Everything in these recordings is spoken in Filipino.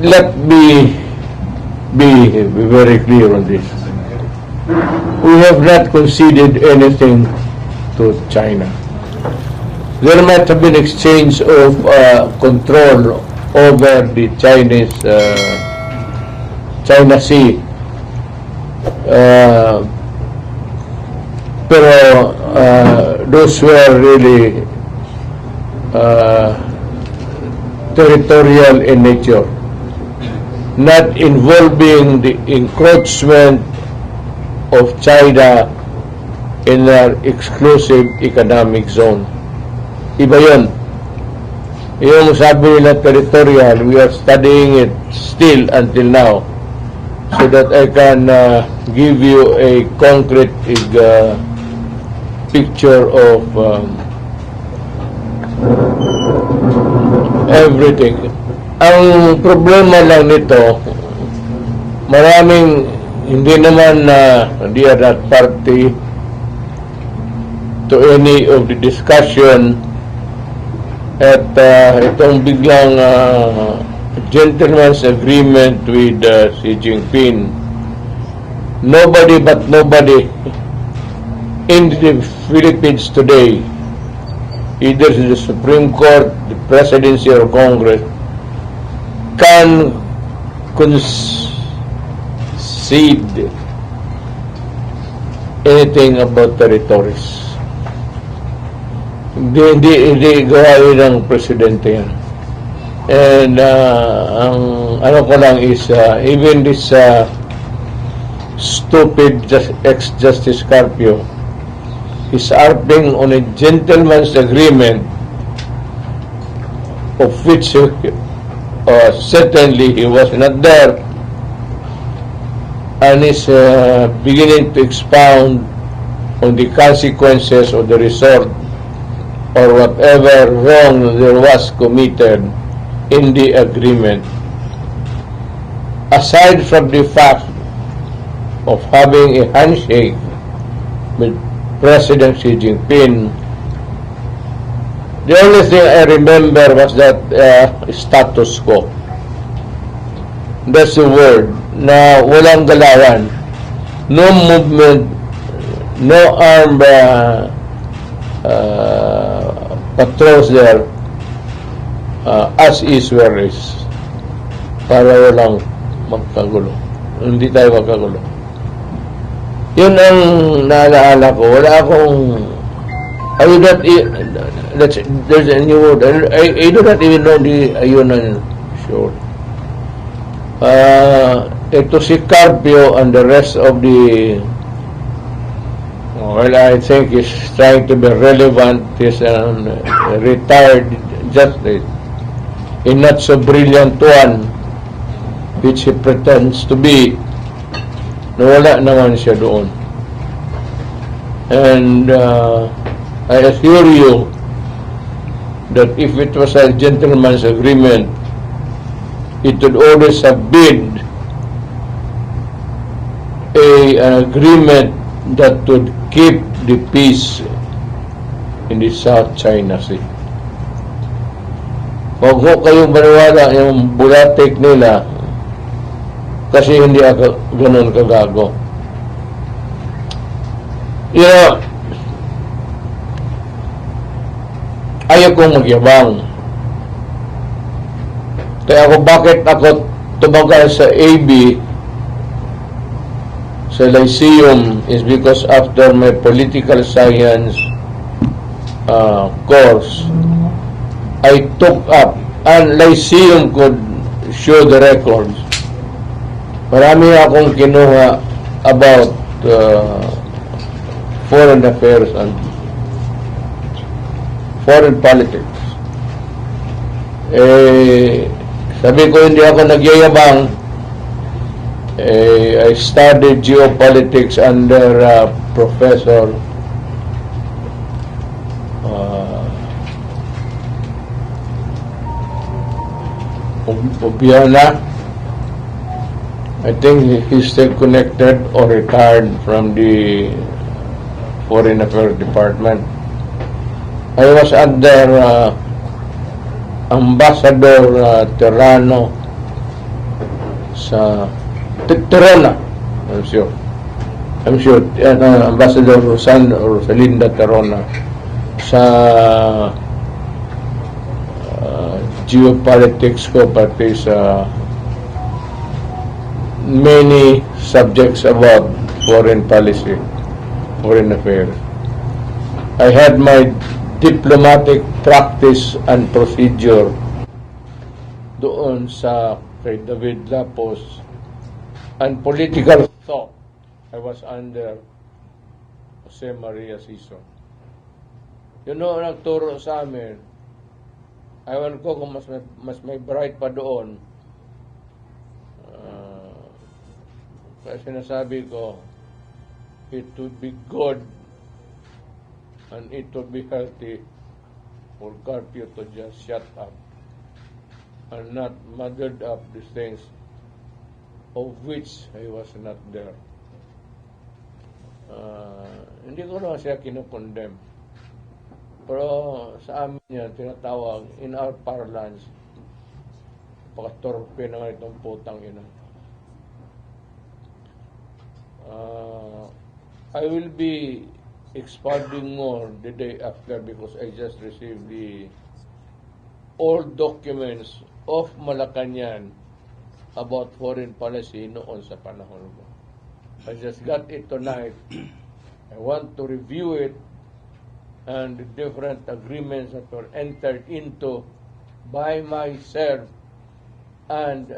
let me be very clear on this. We have not conceded anything to China. There might have been exchange of control over the China Sea. Pero those were really territorial in nature, not involving the encroachment of China in their exclusive economic zone. Iba yun. Yung sabi nila territorial, we are studying it still until now so that I can give you a concrete picture of everything. Ang problema lang nito, maraming hindi naman they are not party to any of the discussion at itong biglang gentleman's agreement with Xi Jinping. Nobody but nobody in the Philippines today, either the Supreme Court, the Presidency, or Congress, can concede anything about territories. Hindi gawain ng presidente yan. And ang ano ko lang is even this stupid ex-Justice Carpio is harping on a gentleman's agreement of which certainly he was not there, and is beginning to expound on the consequences of the resort or whatever wrong there was committed in the agreement. Aside from the fact of having a handshake with President Xi Jinping, the only thing I remember was that status quo. That's the word, na walang galawan, no movement, no armed patrols there, as is where is, para walang magkagulo. Hindi tayo magkagulo. Yun ang naalaala ko. Wala akong I do not there's a new word. I do not even know the ayunan. Sure. Ito si Carpio and the rest of the I think is trying to be relevant. He's a retired justice, a not so brilliant one, which he pretends to be. Nawala naman siya doon. And I assure you that if it was a gentleman's agreement, it would always have been an agreement that would keep the peace in the South China Sea. Huwag mo kayong maniwala yung bulatik nila kasi hindi ako ganun kagago. You know, ayaw kong magyabang. Kaya bakit ako tumagal sa AB, sa Lyceum, is because after my political science course, I took up, and Lyceum could show the records. Marami akong kinuha about foreign affairs and foreign politics. Sabi ko hindi ako nagyayabang. I studied geopolitics under Professor Obiana. I think he's still connected or retired from the Foreign Affairs Department. I was under Ambassador Terrano sa Terona. I'm sure Ambassador Rosalinda Terona sa geopolitics ko, pati sa many subjects about foreign policy, foreign affairs. I had my diplomatic practice and procedure doon sa kay David Lapos, and political thought I was under Jose Maria Sison. Yun o nagturo sa amin. Ewan ko kung mas may bright pa doon. Kaya sinasabi ko, it would be good and it would be healthy for Carpio to just shut up and not muddled up these things of which I was not there. Hindi ko naman siya kinukondemn. Pero sa amin yan, tinatawag, in our parlance, pakatorpe na nga itong putang ina. I will be expounding more the day after because I just received the old documents of Malacanang about foreign policy noon sa panahon mo. I just got it tonight. I want to review it and the different agreements that were entered into by myself and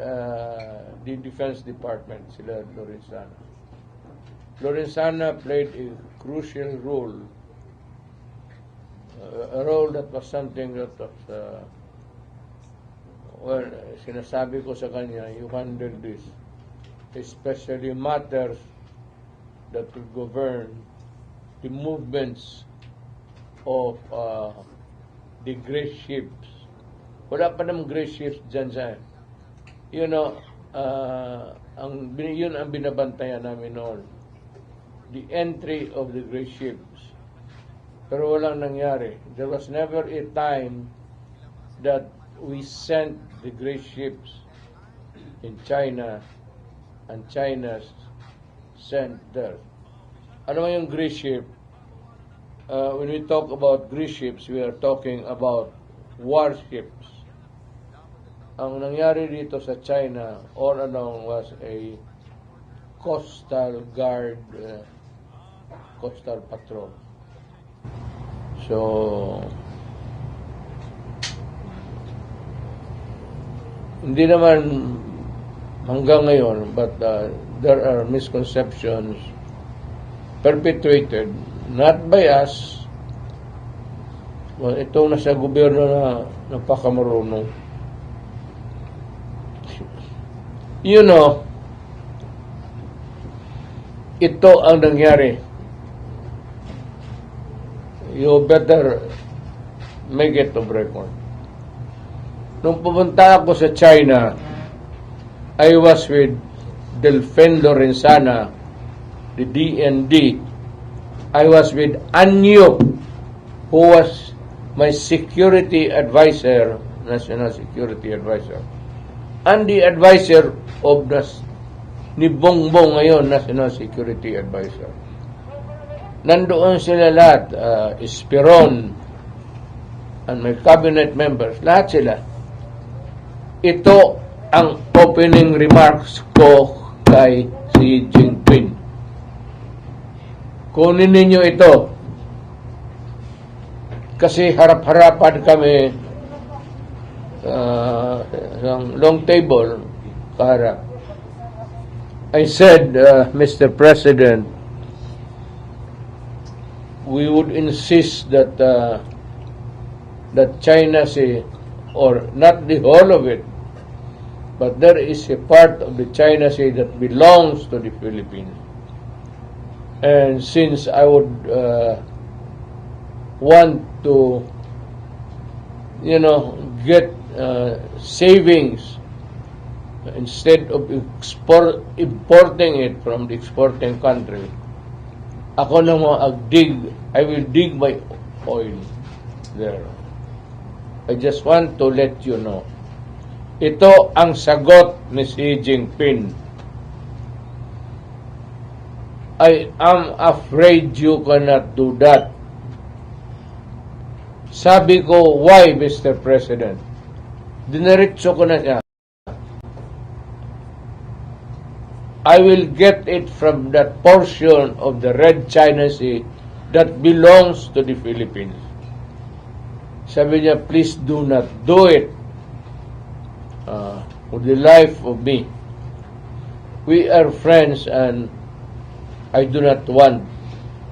the Defense Department, sila Lorenzana. Lorenzana played a crucial role, a role that was something that was, sinasabi ko sa kanya, you handle this, especially matters that will govern the movements of the gray ships. Wala pa namang gray ships dyan sa, yun ang binabantayan namin noon, the entry of the gray ships. Pero walang nangyari. There was never a time that we sent the gray ships in China and China sent theirs. Ano mo yung gray ship? When we talk about gray ships, we are talking about warships. Ang nangyari dito sa China all along was a coastal guard, coastal patrol. So, hindi naman hanggang ngayon, but there are misconceptions perpetuated not by us. Well, itong nasa gobyerno na napakamarunong. You know, ito ang nangyari. You better make it of record. Nung pumunta ako sa China, I was with Delfin Lorenzana, the DND. I was with Anyo, who was my security advisor, national security advisor, and the advisor of ni Bongbong ngayon, national security advisor. Nandoon sila lahat, Esperon, and my cabinet members, lahat sila. Ito ang opening remarks ko kay Xi Jinping. Kunin ninyo ito. Kasi harap-harapan kami sa long table, kaharap. I said, Mr. President, we would insist that that China Sea, or not the whole of it, but there is a part of the China Sea that belongs to the Philippines. And since I would want to, get savings instead of importing it from the exporting country, ako naman I will dig my oil there. I just want to let you know Ito ang sagot ni Xi Jinping. I am afraid you cannot do that. Sabi ko, why, Mr. President? Diniretso ko na siya. I will get it from that portion of the Red China Sea that belongs to the Philippines. Sabi niya, please do not do it. For the life of me. We are friends and I do not want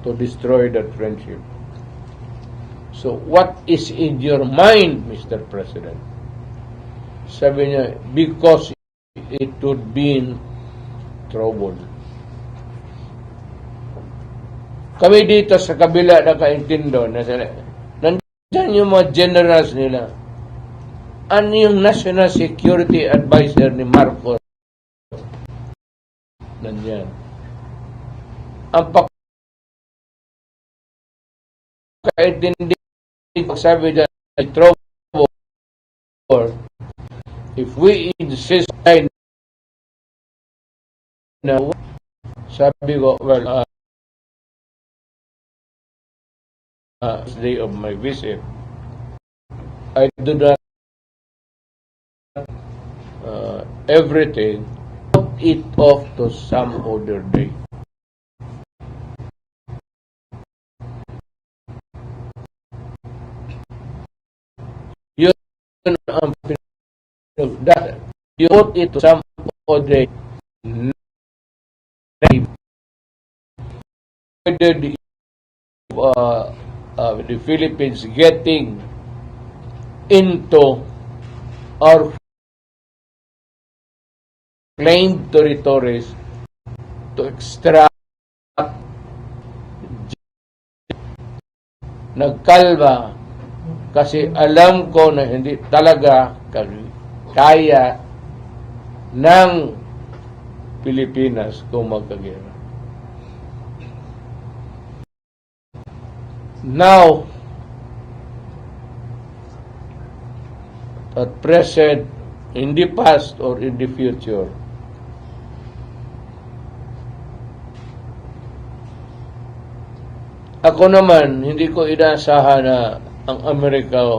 to destroy that friendship. So, what is in your mind, Mr. President? Sabi niya, because it would be in trouble. Kami dito sa kabila nakaintindo na nandyan yung mga generals nila. Ano yung National Security Advisor ni Marcos? Nandyan. Ang pagkaintindi, sabi dyan, trouble, if we insist na, sabi ko, well, day of my visit, I do not everything, put it off to some other day. Yun ang that you put it to some other day. Whether the Philippines getting into our claimed territories to extract, nagkalma kasi alam ko na hindi talaga kaya ng Pilipinas kung magkagera. Now, at present, in the past or in the future, ako naman, hindi ko inaasahan na ang Amerika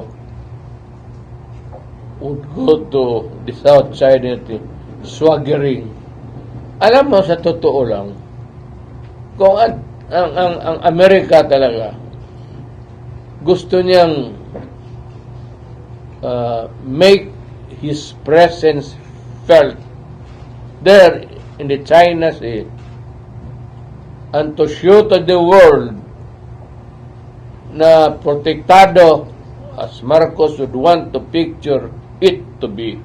would go to the South China Sea swaggering. Alam mo, sa totoo lang, kung ang Amerika talaga gusto niyang make his presence felt there in the China Sea and to show to the world na protektado as Marcos would want to picture it to be,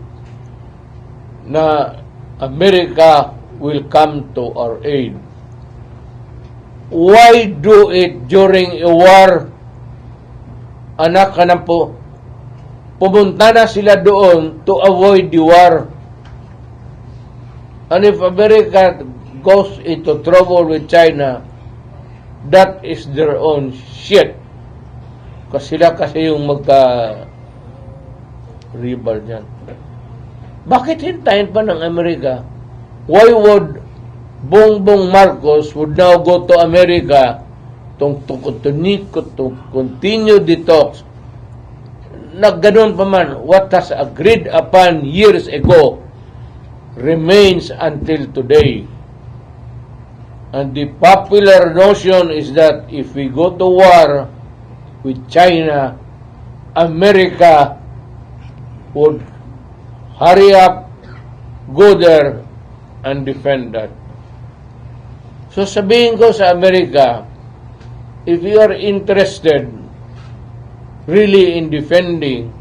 na America will come to our aid. Why do it during a war? Anak ka na po, pumunta na sila doon to avoid the war. And if America goes into trouble with China, that is their own shit. Kasi sila kasi yung magka-rebel dyan. Bakit hintayin pa ng Amerika? Why would Bongbong Marcos would now go to America to continue the talks? Nagganon pa man, what has agreed upon years ago remains until today. And the popular notion is that if we go to war with China, America would hurry up, go there, and defend that. So sabihin ko sa Amerika, if you are interested really in defending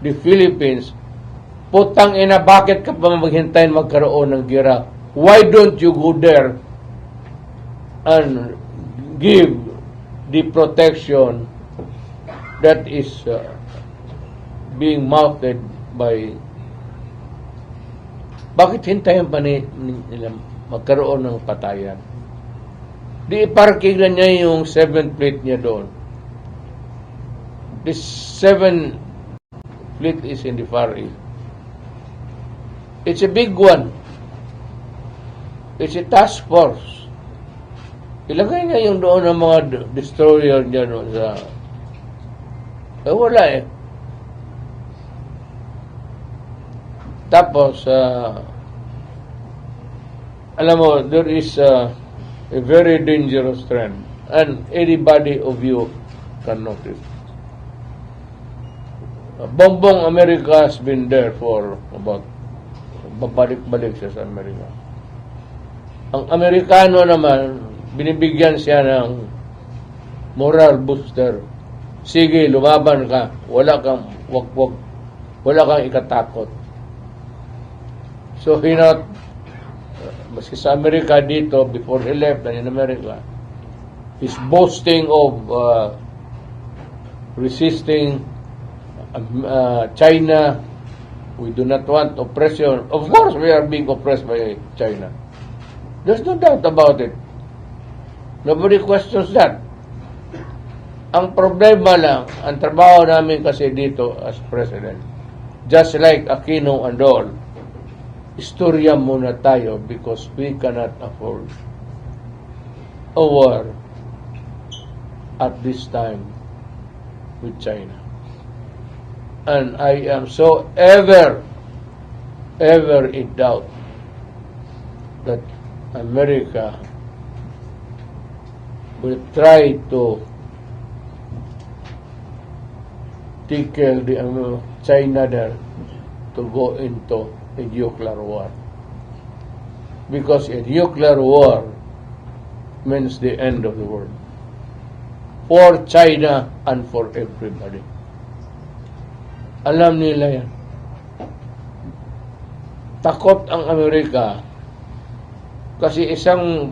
the Philippines, putang ina, bakit ka pa maghintayin magkaroon ng gera? Why don't you go there and give the protection that is being mounted by... Bakit hintayin pa nila magkaroon ng patayan? Di iparking na niya yung 7th fleet niya doon. The 7th fleet is in the Far East. It's a big one. It's a task force. Ilagay niya yung doon ng mga destroyer niya no, sa... wala eh. Tapos, alam mo, there is a very dangerous trend. And anybody of you can notice. Bongbong America has been there for about babalik-balik siya sa Amerika. Ang Amerikano naman, binibigyan siya ng moral booster. Sige, lumaban ka. Wala kang wag-wag. Wala kang ikatakot. So, maski sa Amerika dito, before he left in America, he's boasting of resisting China. We do not want oppression. Of course, we are being oppressed by China. There's no doubt about it. Nobody questions that. Ang problema lang, ang trabaho namin kasi dito as president, just like Aquino and all, istorya muna tayo because we cannot afford a war at this time with China. And I am so ever in doubt that America will try to tickle the China there to go into a nuclear war. Because a nuclear war means the end of the world. For China and for everybody. Alam nila yan. Takot ang Amerika kasi isang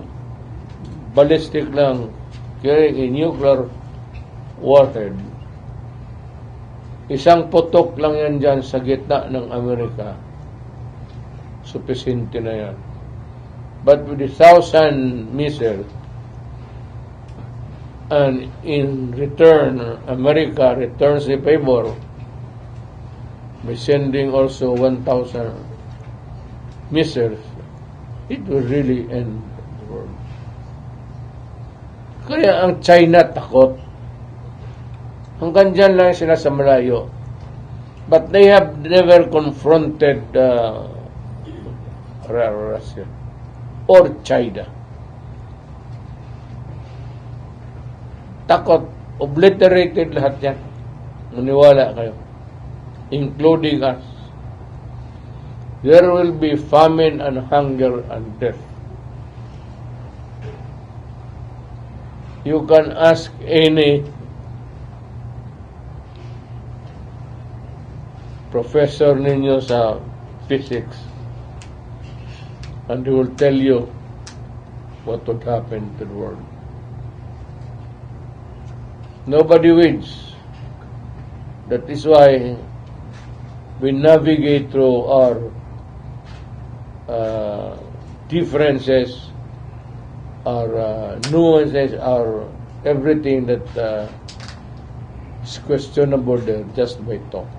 ballistic lang carrying a nuclear warhead. Isang putok lang yan dyan sa gitna ng Amerika. Sufficiente na yan. But with 1,000 missiles, and in return, America returns the favor by sending also 1,000 missiles, it will really end the world. Kaya ang China takot. Hanggang dyan lang sila sa malayo. But they have never confronted Russia or China. Takot. Obliterated lahat yan. Maniwala kayo. Including us. There will be famine and hunger and death. You can ask any professor ninyo sa physics and he will tell you what would happen to the world. Nobody wins. That is why we navigate through our differences, our nuances, our everything that is questionable there just by talk.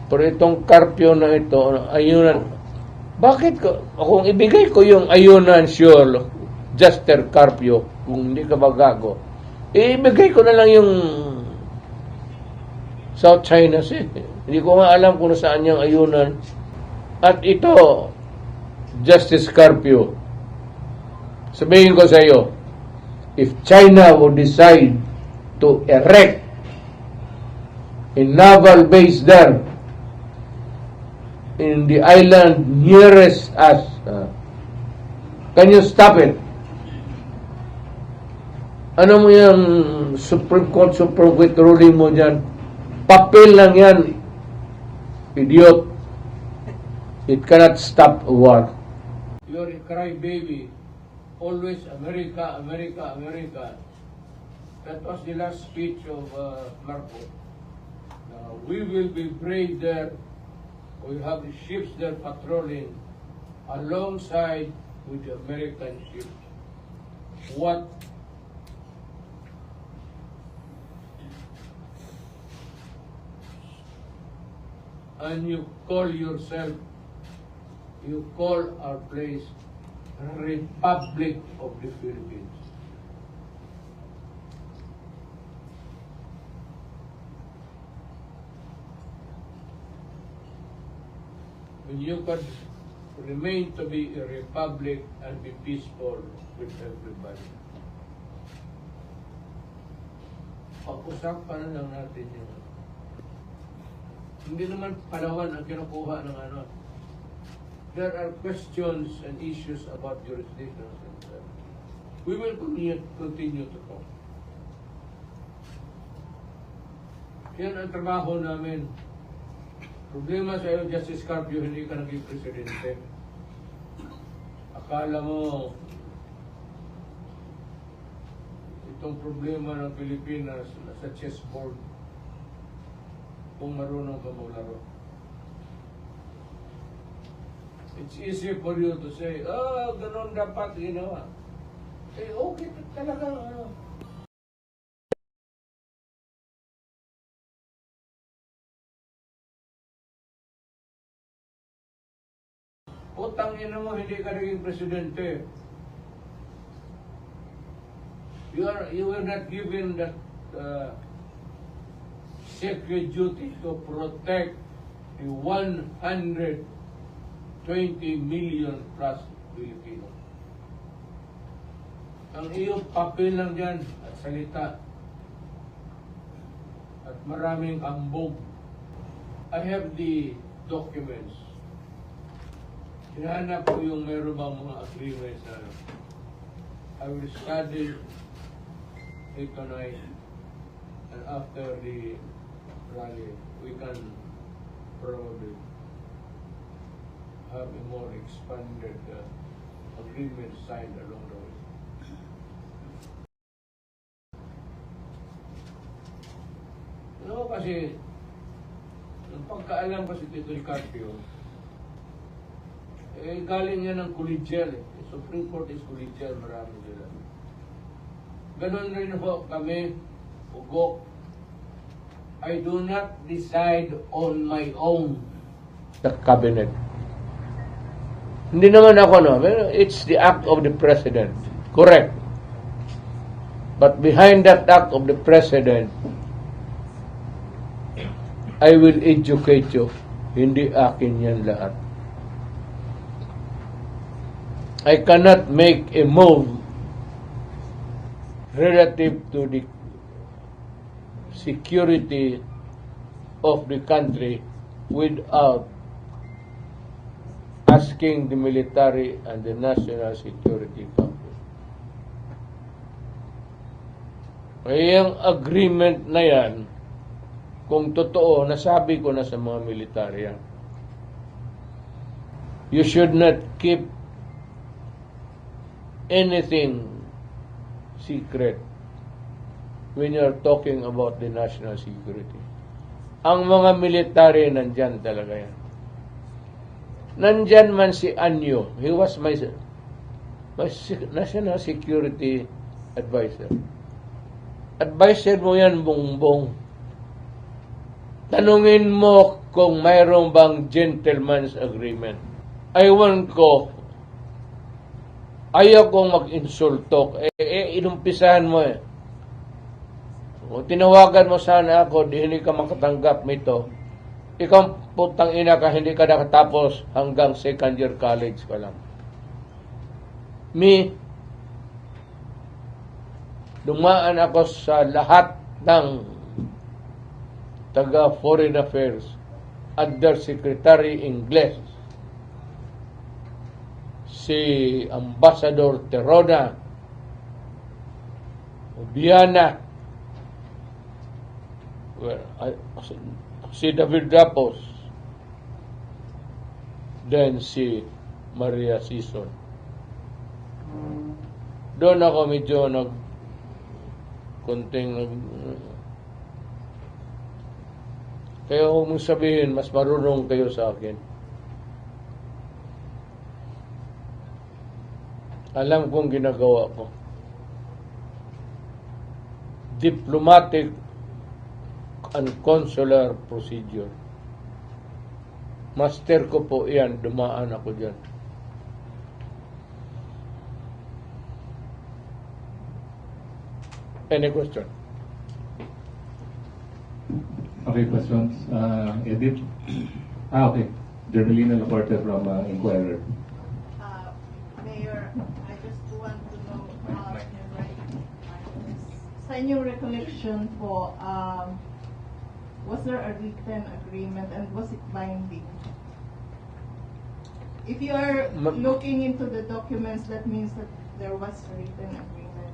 Pero itong Carpio na ito, ayunan, bakit ko, kung ibigay ko yung ayunan sure, Juster Carpio, kung hindi ka magago, ibigay ko na lang yung South China Sea. Hindi ko nga alam kung saan yung ayunan. At ito, Justice Carpio, sabihin ko sa iyo, if China would decide to erect a naval base there in the island nearest us, can you stop it? Ano mo yung Supreme Court ruling mo dyan? Papel lang yan, idiot. It cannot stop a war. You're a crybaby. Always America, America, America. That was the last speech of Marco. We will be brave there. We have the ships there patrolling alongside with the American ships. What and you call our place Republic of the Philippines. When you could remain to be a republic and be peaceful with everybody. Pag-usapan na lang natin yun. Hindi naman panahon ang kinukuha ng ano. There are questions and issues about jurisdictions. We will continue to talk. Yan ang trabaho namin. Problema sa iyo, Justice Carpio, hindi ka naging presidente. Akala mo, itong problema ng Pilipinas nasa chessboard kung marunong ka maglaro. It's easy for you to say, ganun dapat ginawa. Okay, talagang ano. Utang ina mo, hindi ka naging presidente. You were not given that sacred duty to protect the 120 million plus Filipino. Ang iyong papel lang dyan at salita at maraming ambog. I have the documents. Hinahanap ko yung meron bang mga agreements na I will study it tonight, and after the rally we can probably have a more expanded agreement signed along the way. No, kasi ang pagkaalam kasi Tito Carpio, galing yan ng collegial. Supreme Court is collegial, marami sila. Ganon rin ho kami, ugok. I do not decide on my own. The cabinet. Hindi naman ako, no? It's the act of the President. Correct. But behind that act of the President, I will educate you. Hindi akin yan lahat. I cannot make a move relative to the security of the country without asking the military and the national security council. Kaya yung agreement na yan, kung totoo, nasabi ko na sa mga militarya, you should not keep anything secret when you're talking about the national security. Ang mga military nandyan talaga yan. Nandyan man si Anyo. He was my national security advisor. Advisor mo yan, Bongbong. Tanungin mo kung mayroong bang gentleman's agreement. Aywan ko, ayaw kong mag-insulto. Inumpisahan mo eh. Kung tinawagan mo sana ako, di hindi ka makatanggap nito. Ikaw putang ina ka, hindi ka nakatapos hanggang second year college ka lang. Dumaan ako sa lahat ng taga Foreign Affairs, Undersecretary Ingles, si Ambassador Terona, Obiana, si David Rapos, then si Maria Sison. Doon ako medyo kaya huwag mong sabihin, mas marunong kayo sa akin. Alam kong ginagawa ko. Diplomatic and consular procedure. Master ko po yan, dumaan ako dyan. Any question? Okay, questions? Edith? Okay. Jermelina Laporte from Inquirer. Mayor, I just want to know, sa inyong recollection po, was there a written agreement and was it binding? If you are looking into the documents, that means that there was a written agreement.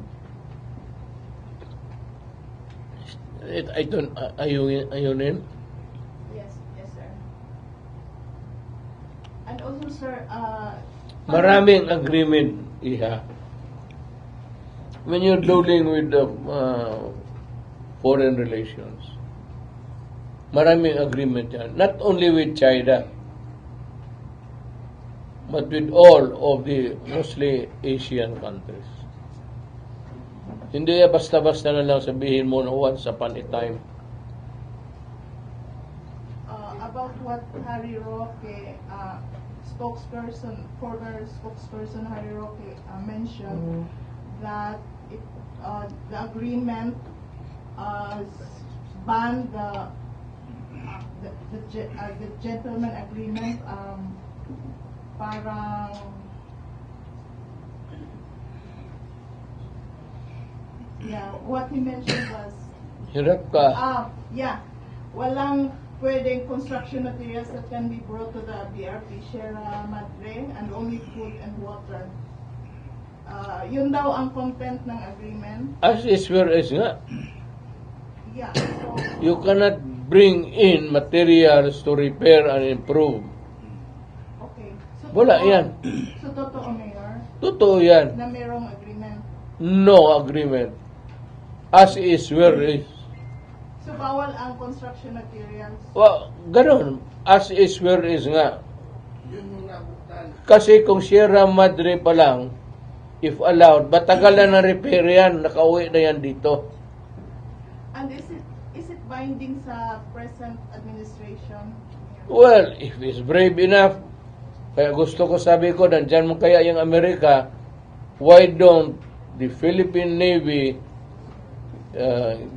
I don't, ayunin? Yes, sir. And also, sir, Maraming agreement, Iha. When you're dealing with the foreign relations, maraming agreement yan. Not only with China, but with all of the mostly Asian countries. Hindi basta-basta na lang sabihin mo na once upon a time. About what Harry Roque, former spokesperson Harry Roque mentioned, that the agreement banned the gentleman agreement, parang what he mentioned was Hirap ka. walang pwedeng construction materials that can be brought to the BRP Sierra Madre and only food and water. Yun daw ang content ng agreement. As is where is nga. Yeah, so You cannot bring in materials to repair and improve. okay. So, Wala totoo- yan. So totoo, Mayor, Totoo yan. na mayroong agreement. No agreement. As is where is. So bawal ang construction materials. Well, ganun. As is where is nga. Kasi kung Sierra Madre pa lang, if allowed, matagal na repair yan, nakauwi na yan dito. And is it binding sa present administration? Well, if it's brave enough, kaya gusto ko sabi ko, nandyan mo kaya yung Amerika, why don't the Philippine Navy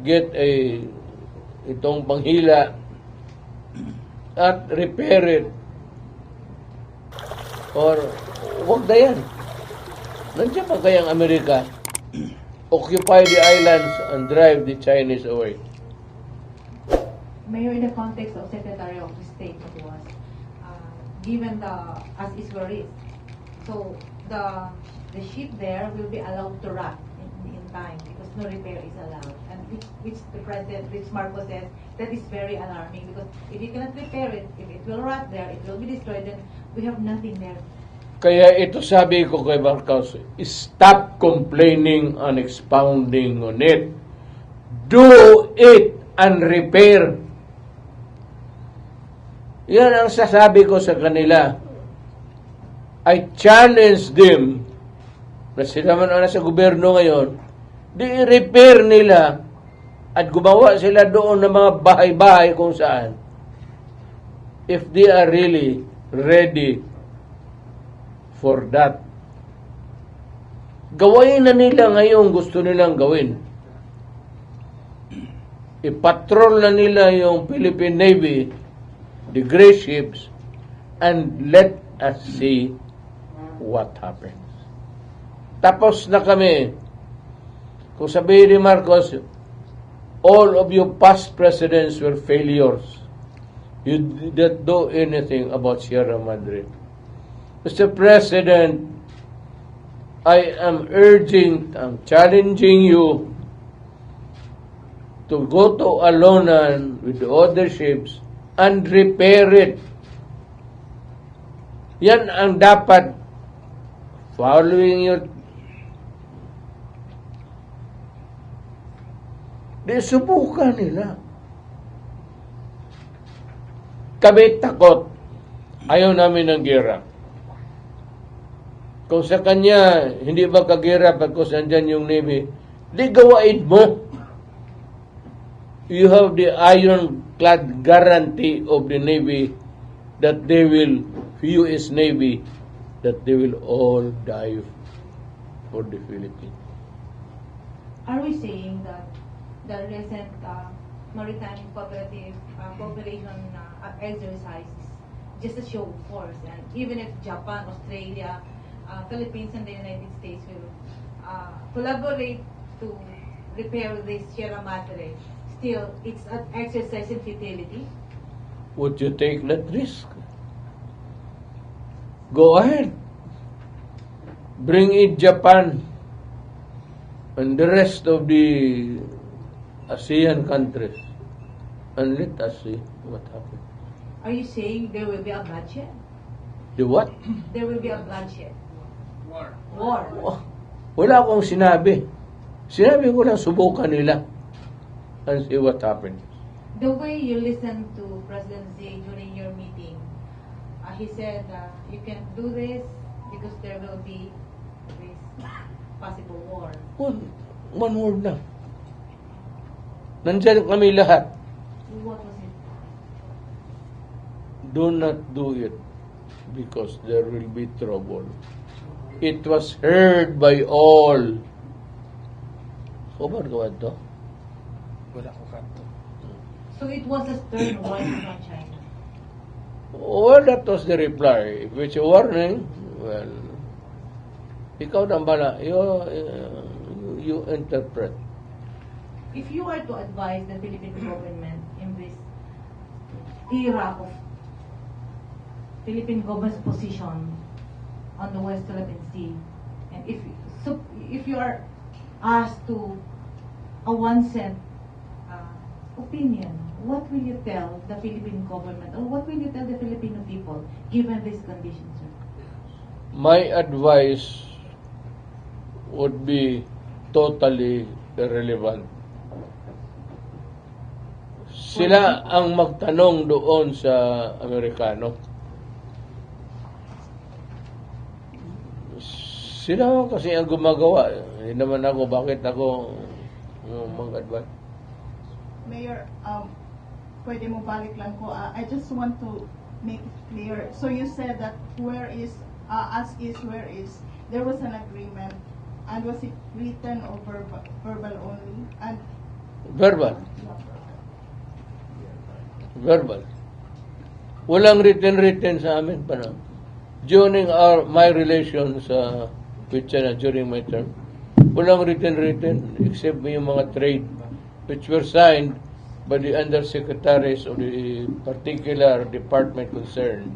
get itong panghila at repair it? Or, wag na yan. Nandiyan pa kayang Amerika, occupy the islands and drive the Chinese away. Mayor, in the context of Secretary of State that was, given the as is where is, so the ship there will be allowed to rot in time because no repair is allowed, and which the President, which Marcos says, that is very alarming because if you cannot repair it, if it will rot there, it will be destroyed, then we have nothing there. Kaya ito sabi ko kay Marcos, stop complaining and expounding on it. Do it and repair. Yan ang sasabi ko sa kanila. I challenge them na sila man ang nasa gobyerno ngayon, di i-repair nila at gumawa sila doon ng mga bahay-bahay kung saan. If they are really ready for that. Gawain na nila ngayon gusto nilang gawin. I-patrol na nila yung Philippine Navy, the gray ships, and let us see what happens. Tapos na kami. Kung sabihin ni Marcos, all of your past presidents were failures. You didn't do anything about Sierra Madre. Mr. President, I am challenging you to go to Alonan with the other ships and repair it. Yan ang dapat following your subukan nila. Kami takot. Ayaw namin ng gera. Kung sa kanya, hindi ba kagera pagkos andyan yung Navy, di gawain mo. You have the ironclad guarantee of the Navy that they will, U.S. Navy, that they will all die for the Philippines. Are we saying that the recent maritime cooperative cooperation exercises just a show of force, and even if Japan, Australia, Philippines, and the United States will collaborate to repair this Sierra Madre, still it's an exercise in futility? Would you take that risk? Go ahead. Bring in Japan and the rest of the ASEAN countries, and let us see what happens. Are you saying there will be a bloodshed? The what? There will be a bloodshed. War. War. Oh, wala akong sinabi. Sinabi ko lang subukan nila and see what happens. The way you listened to President Xi during your meeting, he said you can do this because there will be this possible war. One word lang. Nandyan kami lahat. What was it? Do not do it because there will be trouble. It was heard by all. Sobar ka to? Wala ko kanto. So it was a stern warning from China. Well, that was the reply. If it's a warning, well, ikaw na bala. You interpret. If you are to advise the Philippine government in this era of Philippine government's position on the West Philippine Sea, and if you are asked to a one-cent opinion, what will you tell the Philippine government, or what will you tell the Filipino people given these conditions, sir? My advice would be totally irrelevant. Sila ang magtanong doon sa Amerikano. Sila kasi ang gumagawa. Hindi naman ako, bakit ako mag-advise? Mayor, pwede mo balik lang ko. I just want to make it clear. So you said that where is, as is, where is, there was an agreement, and was it written or verbal only? And Verbal. Verbal. Walang written sa amin pa na. During my relations with China during my term, walang written except yung mga trade which were signed by the undersecretaries of the particular department concerned.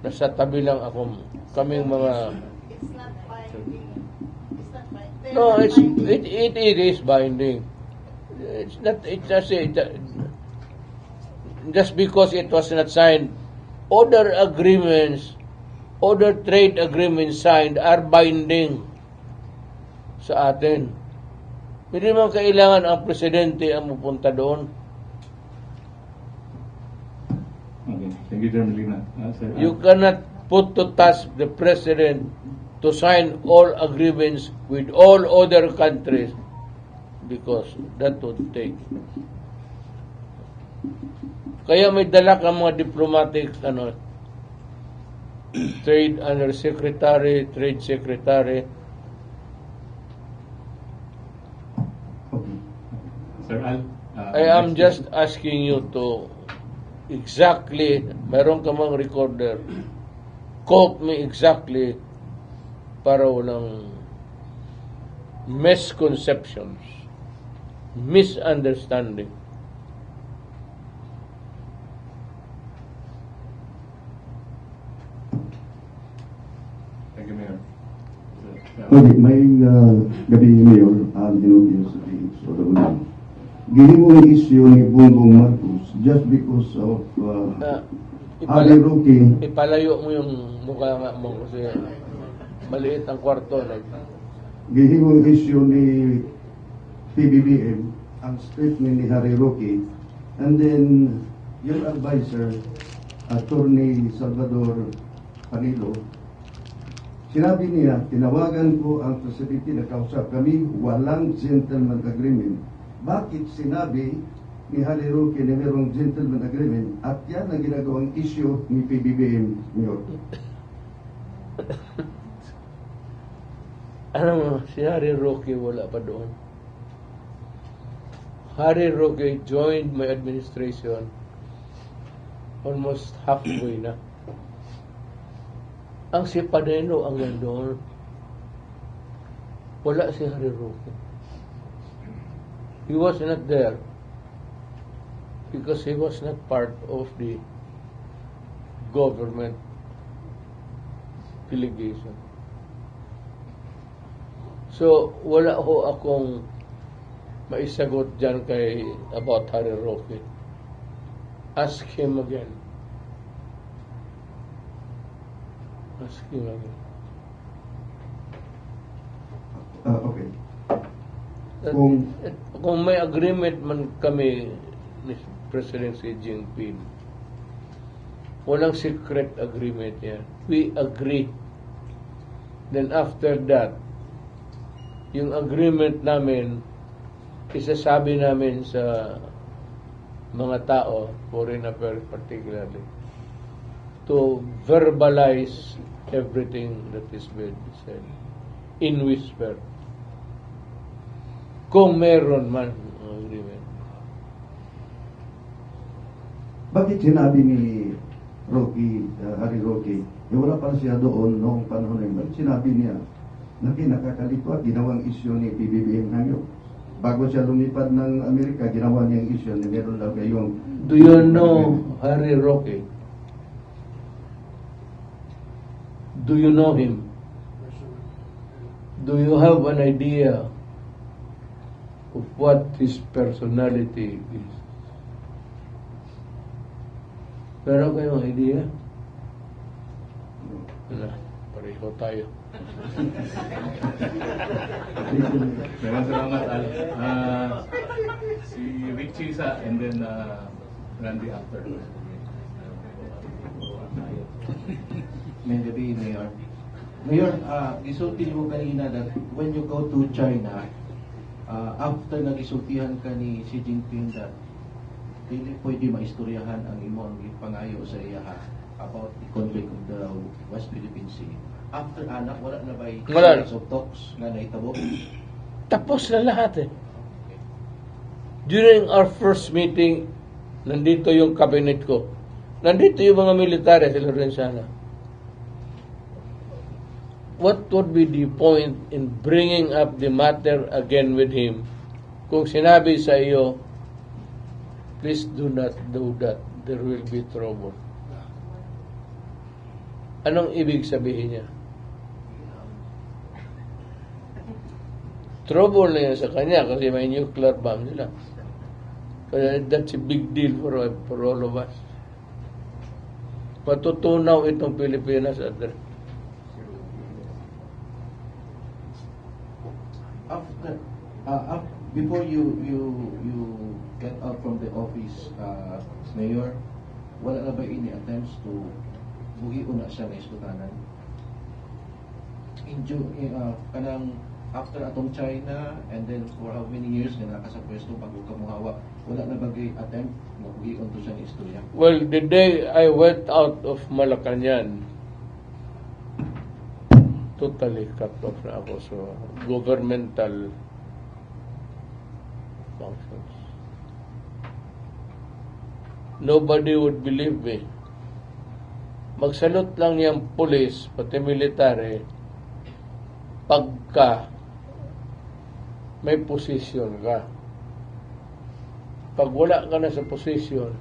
Nasa tabi lang ako, kaming mga... it's not binding. It's not binding. No, They're not binding. it is binding. It's not, just because it was not signed, other trade agreements signed are binding sa atin. Hindi naman kailangan ang presidente ang pupunta doon. Okay. Thank you, General Lina. Sir, You cannot put to task the president to sign all agreements with all other countries because that would take. Kaya may dala kang mga diplomatic trade undersecretary, trade secretary. okay. Sir Al, I am just asking you to exactly, meron ka mang recorder, quote me exactly para walang misconceptions, misunderstanding. Thank you, Mayor. Okay, may gabi Mayor, Dinovios sa Sodagunan. Gihimong issue ni Bongbong Marcos just because of Ali Roque. Ipalayo mo yung mukha nga mo kasi maliit ang kwarto. Gihimong issue ni PBBM ang statement ni Harry Roque, and then your advisor, Attorney Salvador Panilo, sinabi niya, tinawagan ko ang presidente na kausap kami, walang gentleman agreement. Bakit sinabi ni Harry Roque na mayroong gentleman agreement at yan ang ginagawang issue ni PBBM, Mayor. Ano mo, si Harry Roque wala pa doon. Harry Roque joined my administration almost halfway na. Ang si Panelo ang nandoon. Wala si Harry Roque. He was not there because he was not part of the government delegation. So, wala ho akong maisagot dyan about Harry Roque. Ask him again. Ask him again. Okay. Kung may agreement man kami ni President Xi Jinping, walang secret agreement yan. We agree. Then after that, yung agreement namin, isasabi namin sa mga tao, foreign affairs particularly, to verbalize everything that is being said in whisper. Kung meron man ang agreement. Bakit sinabi ni Harry Roque, wala pa siya doon noong panahon na yun, bakit sinabi niya na kinakakalito at ginawang issue ni PBBM ngayon? Bago siya lumipad ng Amerika, ginawa niyang issue na meron lang kayong... Do you know Harry Roque? Do you know him? Do you have an idea of what his personality is? Meron kayong idea? Wala, pareho tayo. Maraming salamat, Al. Si Rick Chisa and then Randy after. May gabi, Mayor. Mayor, gisulti mo kanina that when you go to China, after nagisultihan ka ni Xi Jinping that dili pwede maistoryahan ang imong pangayo sa iya about the conflict of the West Philippine Sea. After anak, wala na ba Wala. series of talks na naitabo? Tapos na lahat eh. During our first meeting, nandito yung cabinet ko. Nandito yung mga military sa Lorenzana. What would be the point in bringing up the matter again with him kung sinabi sa iyo, please do not do that, there will be trouble. Anong ibig sabihin niya? Trouble na yan sa kanya kasi may nuclear bomb nila. Kaya that's a big deal for all of us. Matutunaw itong Pilipinas at After, before you get out from the office, Mayor, wala na ba any attempts to buhion na siya na iskutanan? Kanang after atong China and then for how many years na naka sa pwesto bago kamuhawa, wala na ba kay attempt na buhion to siya na istorya? well, the day I went out of Malacanang, totally cut off na ako sa governmental functions. Nobody would believe me. Magsalot lang niyang pulis, pati military, pagka may posisyon ka. Pag wala ka na sa posisyon,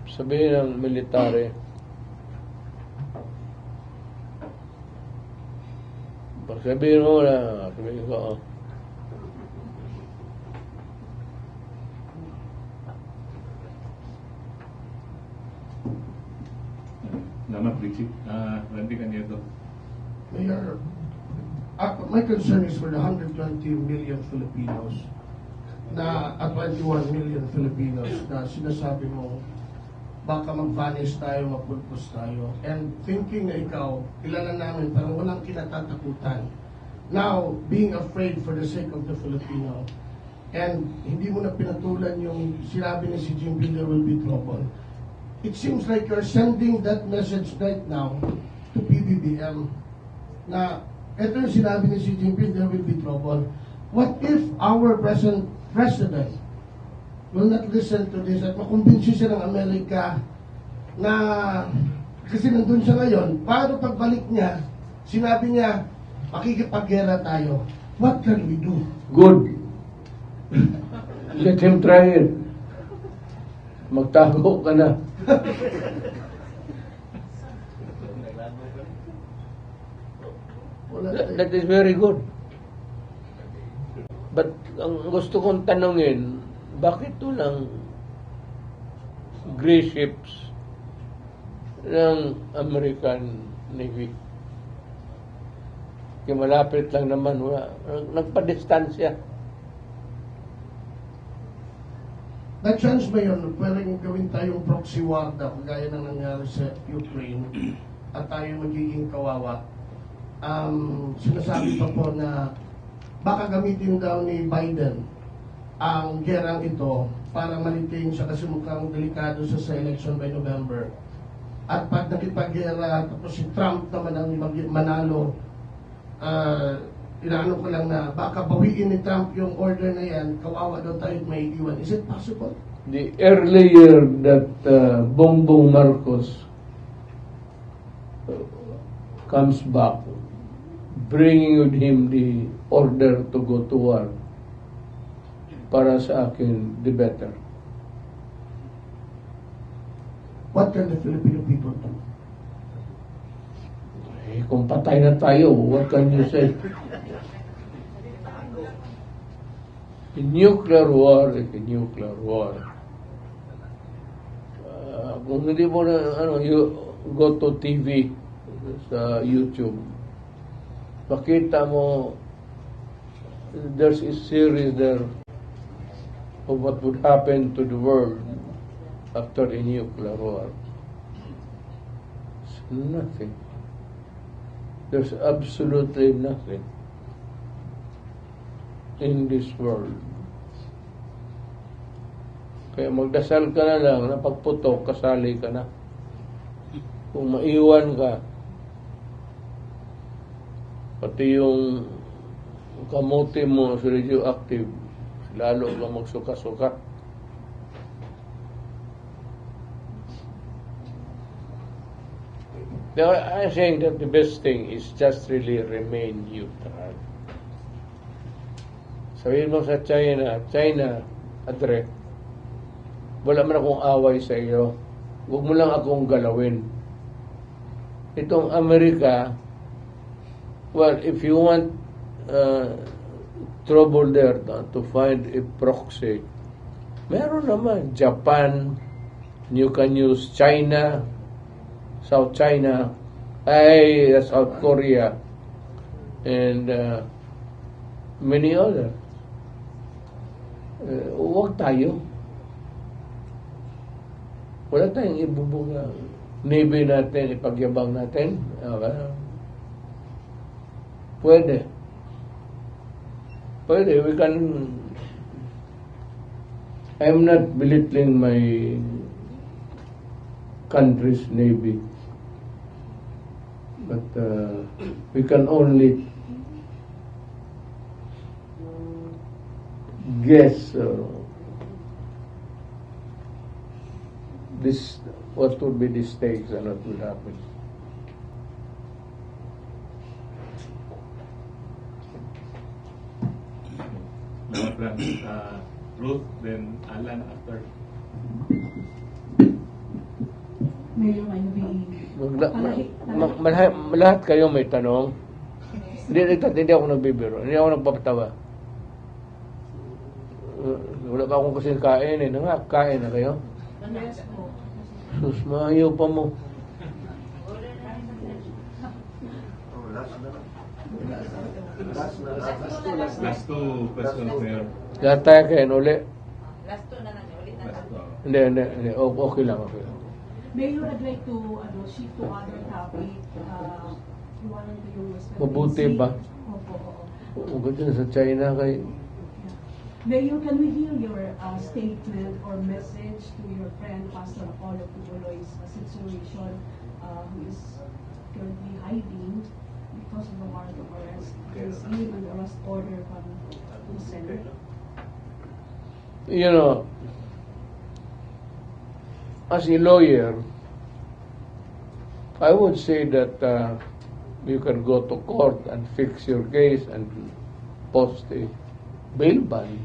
sabihin ng military, pag sabihin mo na, sabihin ko, Salamat, Richie. Randy Canieto. Mayor, my concern is for the 120 million Filipinos na 21 million Filipinos na sinasabi mo baka mag-vanish tayo, mapulpos tayo. And thinking na ikaw, kilala namin, parang walang kinatatakutan. Now, being afraid for the sake of the Filipino. and hindi mo na pinatulan yung sinabi ni Xi Jinping, there will be trouble. It seems like you're sending that message right now to PBBM na ito yung sinabi ni Xi Jinping, there will be trouble. What if our present president will not listen to this at makumbinsi siya ng Amerika na kasi nandun siya ngayon, paano pagbalik niya, sinabi niya, makikipaggera tayo. What can we do? Good. Let him try it. Magtago ka na. That is very good. But ang gusto kong tanungin, bakit lang gray ships ng American Navy? Kaya malapit lang naman, wala. Nagpa-distansya. That chance ba yun, pwedeng gawin tayong proxy war na kagaya ng nangyari sa Ukraine at tayo magiging kawawa. Sinasabi pa po na baka gamitin daw ni Biden ang gerang ito para malitain siya kasi mukhang delikado siya sa election by November. At pag nakipag-gera, tapos si Trump naman ang manalo, inaano ko lang na baka bawiin ni Trump yung order na yan, kawawa daw tayo at may iwan. Is it possible? The earlier that Bongbong Marcos comes back, bringing with him the order to go to war, para sa akin, the better. What can the Filipino people do? Eh, kung patay na tayo, what can you say? A nuclear war is a nuclear war. Kung hindi mo na, you go to TV, sa YouTube, makita mo, there's a series there of what would happen to the world after a nuclear war. It's nothing. There's absolutely nothing in this world. Kaya magdasal ka na lang, na pagputok, kasali ka na. Kung maiwan ka, pati yung kamote mo sa radioactive, lalo ka magsuka-suka. I'm saying that the best thing is just really remain neutral. Sabihin mo sa China, Adre, wala man akong away sa iyo. Huwag mo lang akong galawin. Itong Amerika, well, if you want trouble there to find a proxy, meron naman. Japan, you can use China, South China, South Korea, and many others. Huwag tayo. Wala tayong ibubunga. Navy natin, ipagyabang natin. Okay. Pwede. We can. I'm not belittling my country's Navy. But we can only guess what would be the stakes and what will happen. Ruth, then Alan after. Mayor, may Lahat kayo may tanong. Hindi ako nagbibiro. Hindi ako nagpapatawa. Wala pa akong kasing kain eh. Kain na kayo? Sus, maayaw pa mo. Last two questions, Mayor. Lahat tayo kayo uli. Last two na lang, ulit na lang. Hindi. Okay lang. Mayor, I'd like to shift to other topic. Iwanan ko yung West Philippine Mabuti Sea. ba? Opo. Huwag dyan sa China kay Mayor, can we hear your statement or message to your friend Pastor Apollo Kibuloy's situation, who is currently hiding because of the warrant of arrest? There's even an arrest order from the Senate. You know, as a lawyer, I would say that you can go to court and fix your case and post a bail bond.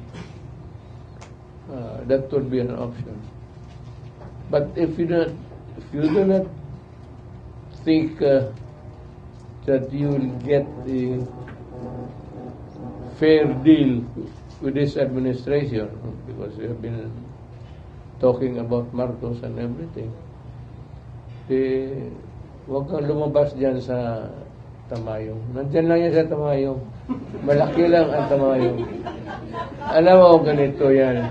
That would be an option. But if you do not think that you will get a fair deal with this administration, because we have been talking about Marcos and everything, huwag kang lumabas dyan sa Tamayong. Nandyan lang yan sa Tamayong. Malaki lang ang Tamayong. Alam mo, ganito yan.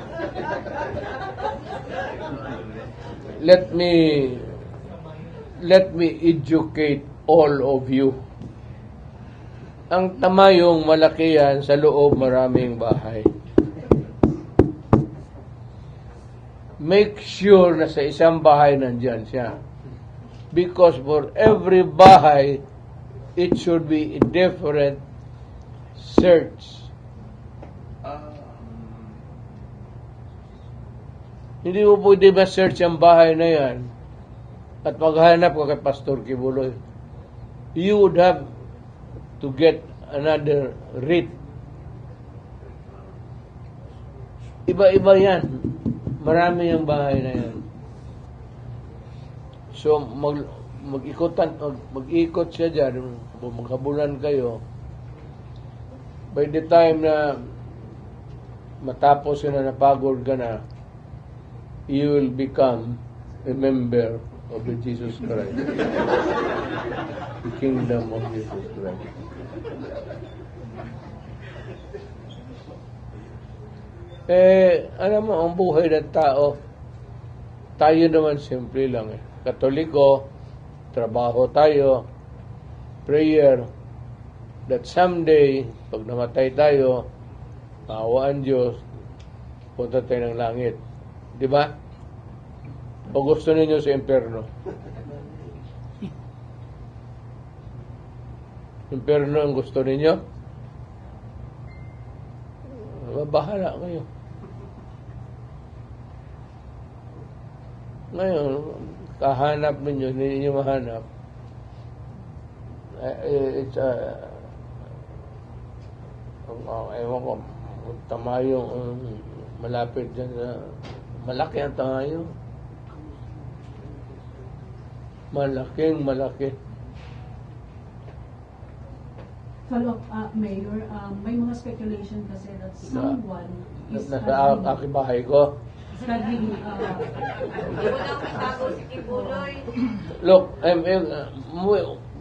Let me educate all of you. Ang Tamayong, malaki yan, sa loob maraming bahay. Make sure na sa isang bahay nandyan siya. Because for every bahay, it should be a different search. Hindi mo pwede ma-search ang bahay na yan at maghanap ka kay Pastor Kibuloy. You would have to get another writ. Iba-iba yan. Marami yung bahay na yan. So, mag-ikot siya dyan, maghabulan kayo. By the time na matapos yun na napagod ka na, you will become a member of the Jesus Christ. The kingdom of Jesus Christ. Alam mo, ang buhay ng tao, tayo naman simple lang eh. Katoliko, trabaho tayo, prayer, that someday, pag namatay tayo, maawaan Diyos, punta tayo ng langit. Di ba? O gusto ninyo sa impyerno? Impyerno ang gusto ninyo? Bahala kayo. Ngayon, kahanap ninyo, hindi ninyo mahanap. It's ewan ko, Tamayong malapit dyan sa, malaki ang Tamayong. Malaki. Follow up, Mayor, may mga speculation kasi that someone is nasa aking bahay ko. studying, Look,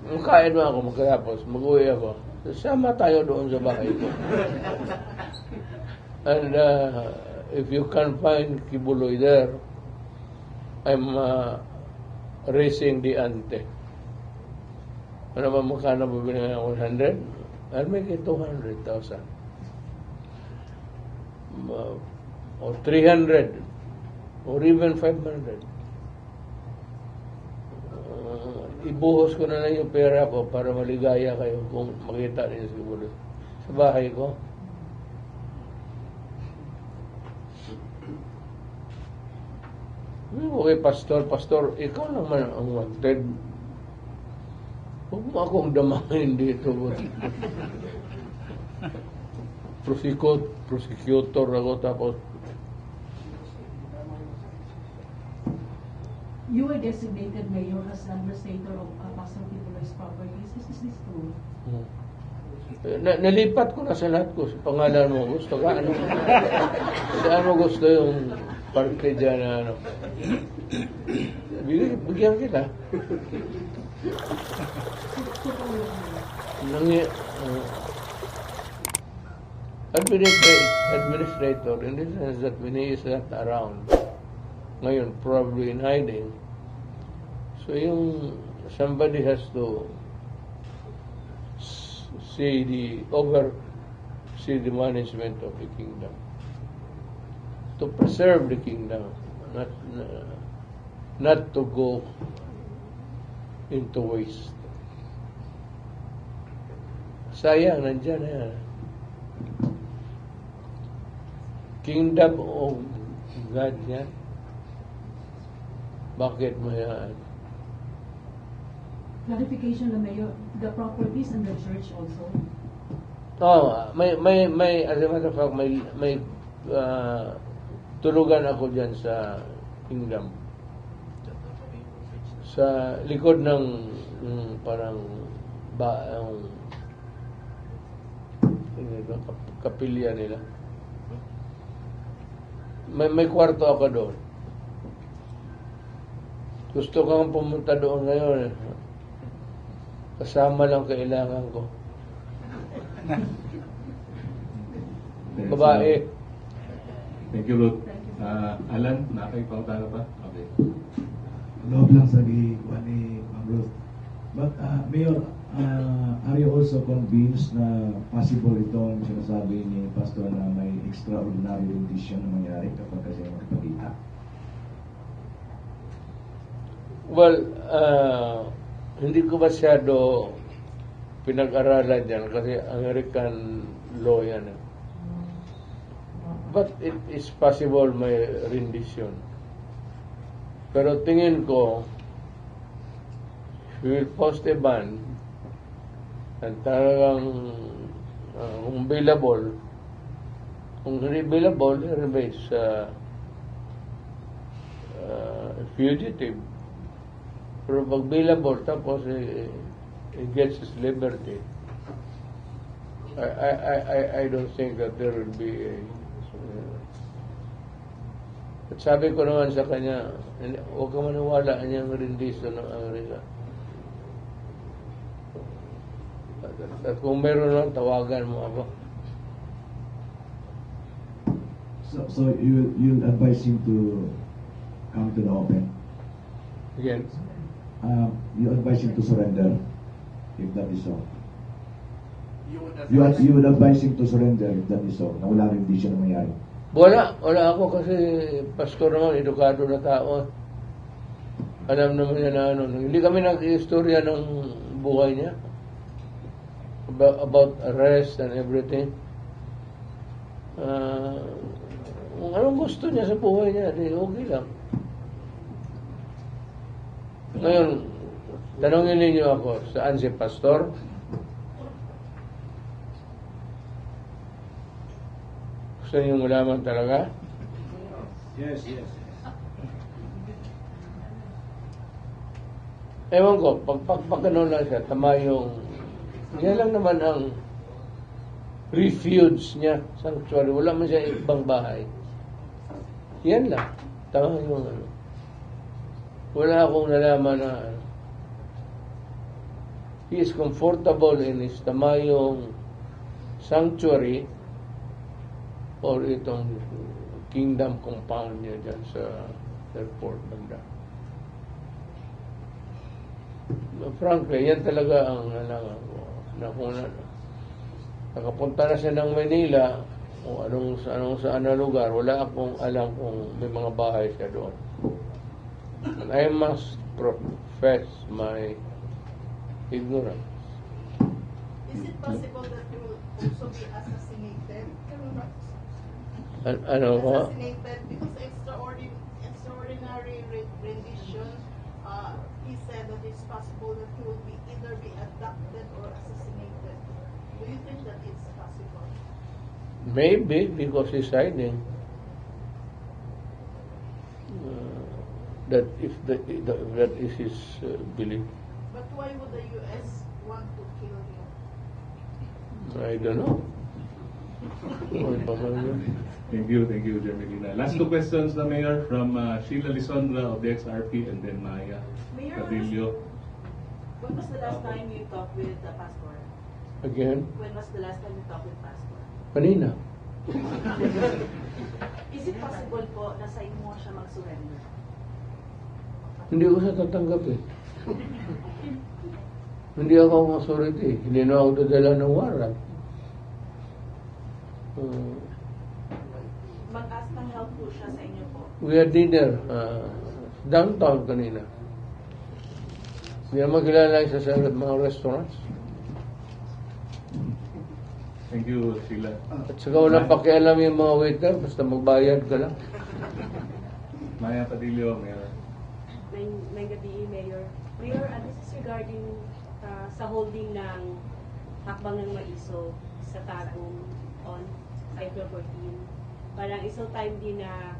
makain mo ako magkatapos, mag-uwi ako. Sama tayo doon sa bahay ko. And if you can find Kibuloy there, I'm raising the ante. Ano ba magkano bibili ng 100? I'll make it 200,000. Or 300. Or even 500. Ibuhos ko na lang yung pera ko para maligaya kayo kung makita niyo siguro sa bahay ko. Okay, Pastor, ikaw naman ang wanted. Huwag mo akong damahin dito. Prosecutor ako tapos you were designated mayor as administrator of Pastor Kibuloy's properties. Is this true? Nalipat ko na sa lahat ko. Sa pangalan mo, gusto ka? Ano? Saan mo gusto yung parte dyan na ano? Bigyan kita. Administrator, in the sense that when he is not around, ngayon, probably in hiding. So somebody has to see the management of the kingdom. to preserve the kingdom, not to go into waste. Sayang, nandyan na yan. Kingdom of God yan. Bakit mo yan? Clarification na Mayor, the properties in the church also. May as a matter of fact, may tulugan ako dyan sa kingdom. Sa likod ng parang kapilya nila. May kwarto ako doon. Gusto kang pumunta doon ngayon. Kasama lang kailangan ko. Babae. Thank you, Ruth. Alan, nakakipauta ka pa? Okay. Loob lang sabi ko ni Ma'am Ruth. But Mayor, are you also convinced na possible itong sinasabi ni Pastor na may extraordinary rendition na mangyari kapag kasi magpagita? Well, hindi ko masyado pinag-aralan yan kasi American law yan. But it is possible may rendition. Pero tingin ko, if we will post a ban at talagang kung available, kung hindi available, remains fugitive. Pero pag available, tapos he gets his liberty. I don't think that there will be a at sabi ko naman sa kanya, huwag ka maniwala niyang rendition ng Amerika. At kung meron lang, tawagan mo ako. So you'll advise him to come to the open? Again? You advise him to surrender, if that is so. You would advise him to surrender if that is so, na wala rendition na mangyari. Wala ako kasi pastor naman, edukado na tao. Alam naman niya na ano. Hindi kami nag-istorya ng buhay niya. About arrest and everything. Kung anong gusto niya sa buhay niya, di okay lang. Ngayon, tanongin ninyo ako, saan si pastor? Gusto niyo malaman talaga? Yes. Ewan ko, pag ano lang siya, tama yung, yan lang naman ang refuge niya, sanctuary. Wala man siya ibang bahay. Yan lang. Tama yung ano. Wala akong nalaman na ano. He is comfortable in his tamayong sanctuary or itong kingdom compound niya dyan sa airport banda. Frankly, yan talaga ang nalangan ko. Na kung nakapunta na siya ng Manila o saan na lugar, wala akong alam kung may mga bahay siya doon. And I must profess my ignorance. Is it possible that you will also be assassinated? Ano ko? Assassinated because extraordinary rendition. He said that it's possible that he will either be abducted or assassinated. Do you think that it's possible? Maybe because he's hiding. That is his belief. But why would the U.S. want to kill him? I don't know. Thank you, Jermelina. Last two questions na Mayor from Sheila Lisondra of the XRP and then Maya Cadillo. When was the last time you talked with the pastor? Again? When was the last time you talked with pastor? Kanina. Is it possible po na sa inyo siya mag-surrender? Hindi ko siya tatanggap eh. Hindi ako ang authority. Hindi na ako dadala ng warrant. Mag-ask ng help po po siya sa inyo po? We had dinner downtown kanina. Hindi naman kilala isa sa mga restaurants. Thank you, Sheila. At saka walang pakialam yung mga waiter, basta magbayad ka lang. Maya Padillo, Mayor. May gabi, Mayor. Mayor, this is regarding sa holding ng hakbang ng Maiso sa Tagum on April 14. Parang isang time din na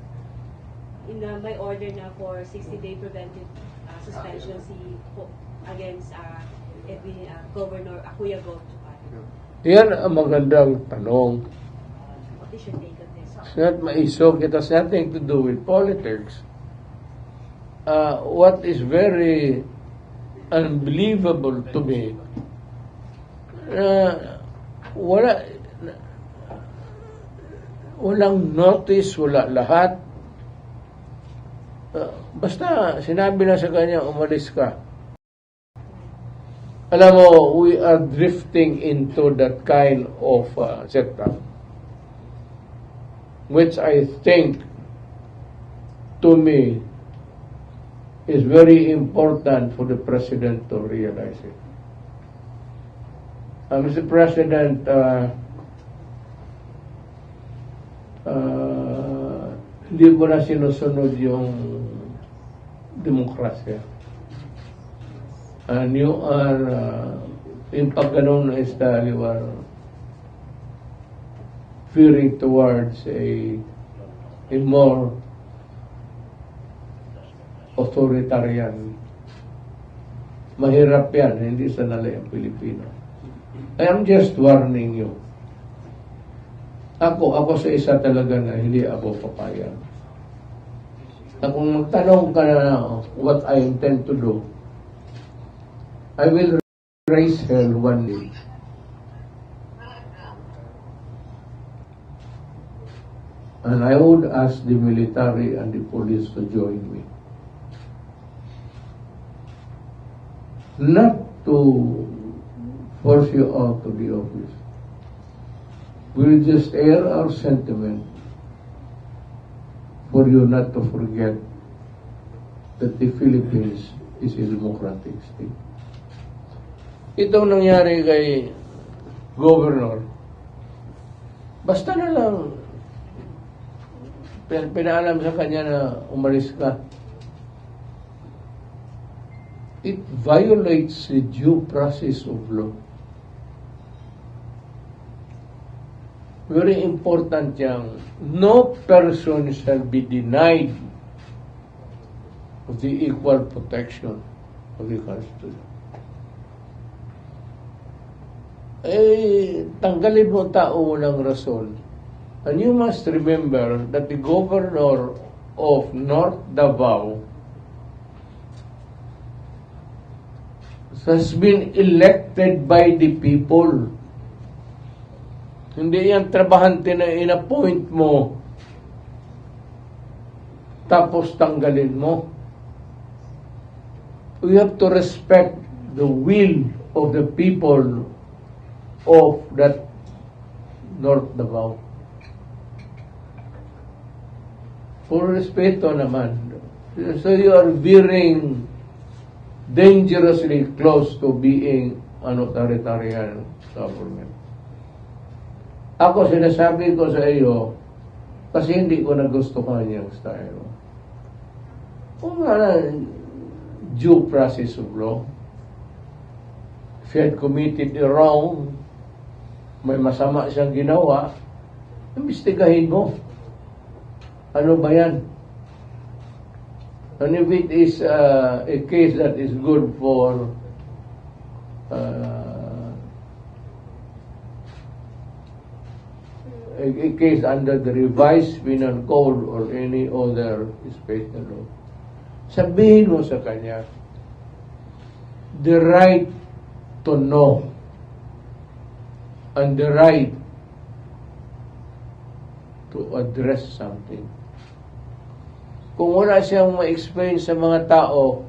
may order na for 60-day preventive suspension against Governor Akuya Go. Yan ang magandang tanong. What is your take on this? It's not Maiso. It has nothing to do with politics. What is very unbelievable to me, walang notice, wala lahat. Basta sinabi na sa kanya, umalis ka. Alam mo, we are drifting into that kind of setup, which I think, to me, is very important for the President to realize it. Mr. President, hindi ko na sinusunod yung demokrasya. And you are, in pag ganun is that you are veering towards a more authoritarian. Mahirap yan, hindi sanali ang Pilipino. I am just warning you. Ako sa isa talaga na hindi ako papayag. Na kung magtanong ka na what I intend to do, I will raise hell one day. And I would ask the military and the police to join me. Not to force you out of the office. We'll just air our sentiment for you not to forget that the Philippines is a democratic state. Itong nangyari kay Governor, basta na lang pinaalam sa kanya na umalis ka. It violates the due process of law. Very important yang no person shall be denied of the equal protection of the Constitution. Tanggalin mo tao ng rason. And you must remember that the governor of North Davao has been elected by the people. Hindi yan trabahante na in-appoint mo tapos tanggalin mo. We have to respect the will of the people of that North Davao. For respeto naman. So you are veering dangerously close to being an authoritarian government. Ako sinasabi ko sa iyo kasi hindi ko nagustuhan yung style. Kung due process of law, if he had committed a wrong, may masama siyang ginawa, imbestigahin mo. Ano ba yan? And if it is a case that is good for a case under the revised penal code or any other special law, sabihin mo sa kanya the right to know and the right to address something. Kung wala siyang ma-explain sa mga tao,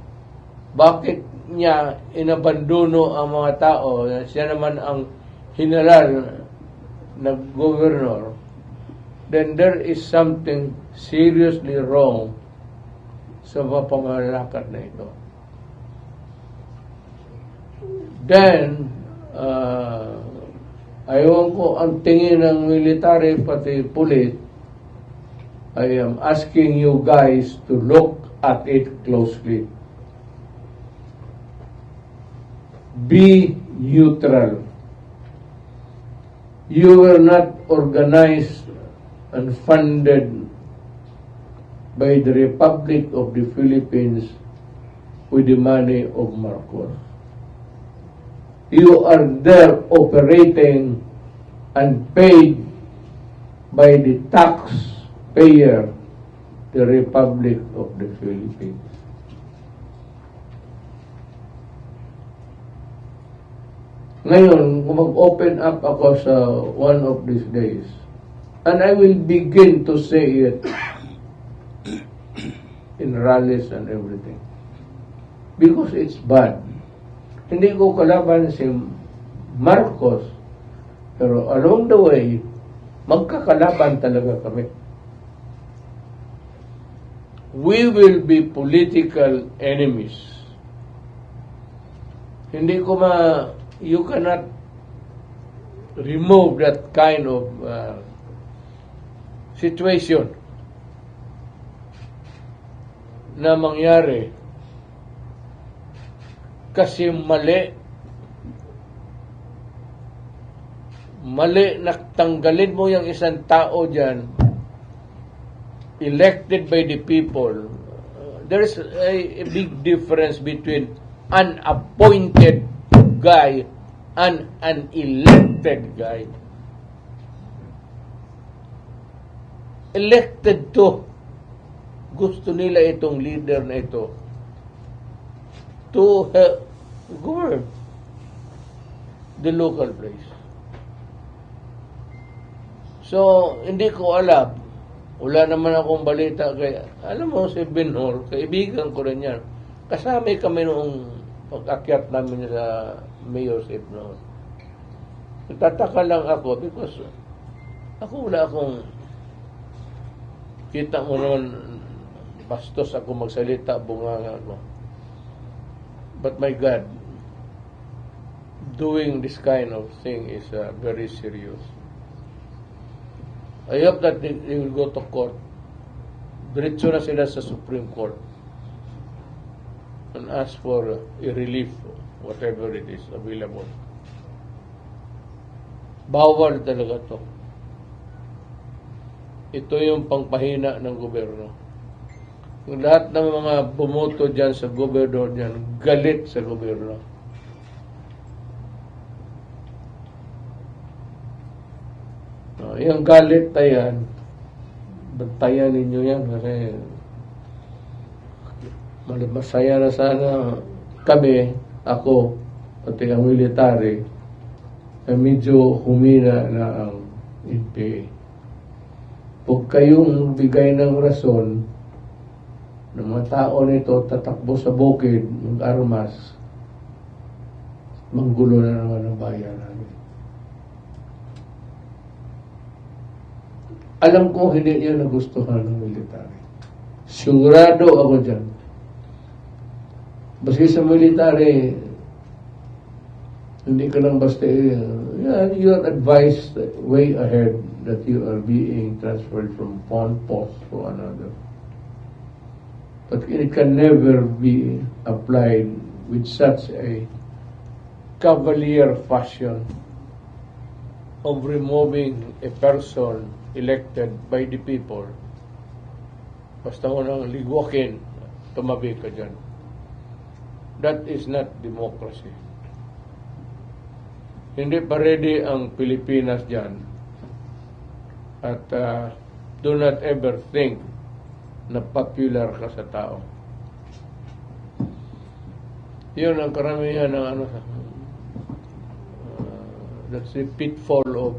bakit niya inabandono ang mga tao, siya naman ang hinalal na governor, then there is something seriously wrong sa mga pamamalakad na ito. Then, ayaw ko ang tingin ng military pati pulis. I am asking you guys to look at it closely. Be neutral. You were not organized and funded by the Republic of the Philippines with the money of Marcos. You are there operating and paid by the taxpayer, the Republic of the Philippines. Ngayon, kung mag-open up ako sa one of these days, and I will begin to say it in rallies and everything, because it's bad. Hindi ko kalaban si Marcos, pero along the way, magkakalaban talaga kami. We will be political enemies. Hindi ko you cannot remove that kind of situation na mangyari kasi mali na tanggalin mo yung isang tao dyan elected by the people. There's a big difference between an appointed guy and an elected guy. Elected to. Gusto nila itong leader na ito to govern the local place. So, hindi ko alam. Wala naman akong balita. Kaya, alam mo, si Benhur, kaibigan ko rin yan. Kasama kami noong pag-akyat namin sa mayorship noon. Nagtataka lang ako because ako wala akong kita mo naman bastos ako magsalita, bunganga ako. But my God, doing this kind of thing is very serious. I hope that they will go to court. Diretso na sila sa Supreme Court and ask for a relief, whatever it is available. Bawal talaga to. Ito yung pangpahina ng gobyerno. Yung lahat ng mga bumoto dyan sa gobernador dyan, galit sa gobyerno. Yung galit na yan, bantayan ninyo yan kasi masaya na sana kami, ako, pati ang military, ay medyo humina na ang NPA. Huwag kayong bigay ng rason ng mga tao nito tatakbo sa bukid, mag-armas, manggulo na naman ang bayan namin. Alam ko hindi niya nagustuhan ng military. Sigurado ako dyan. Basta sa military, hindi ka lang basta, you are advised way ahead that you are being transferred from one post to another. But it can never be applied with such a cavalier fashion of removing a person elected by the people. Basta mo nang ligwakin, tumabi ka dyan. That is not democracy. Hindi pa ready ang Pilipinas dyan. At do not ever think na popular ka sa tao. Yun ang karamihan ng that's the pitfall of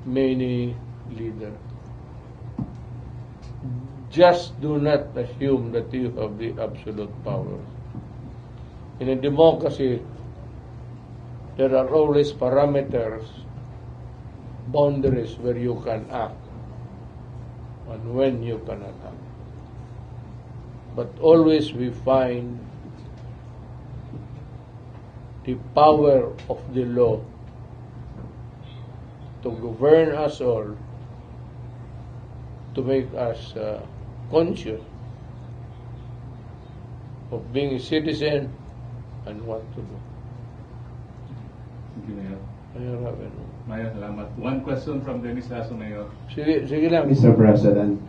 many leaders. Just do not assume that you have the absolute power. In a democracy, there are always parameters boundaries where you can act and when you cannot act. But always we find the power of the law to govern us all, to make us conscious of being a citizen and what to do. Thank you, Mayor. Mayor Raven. Mayor, salamat. One question from Dennis Lasso, Mayor. Sige lang. Mr. President,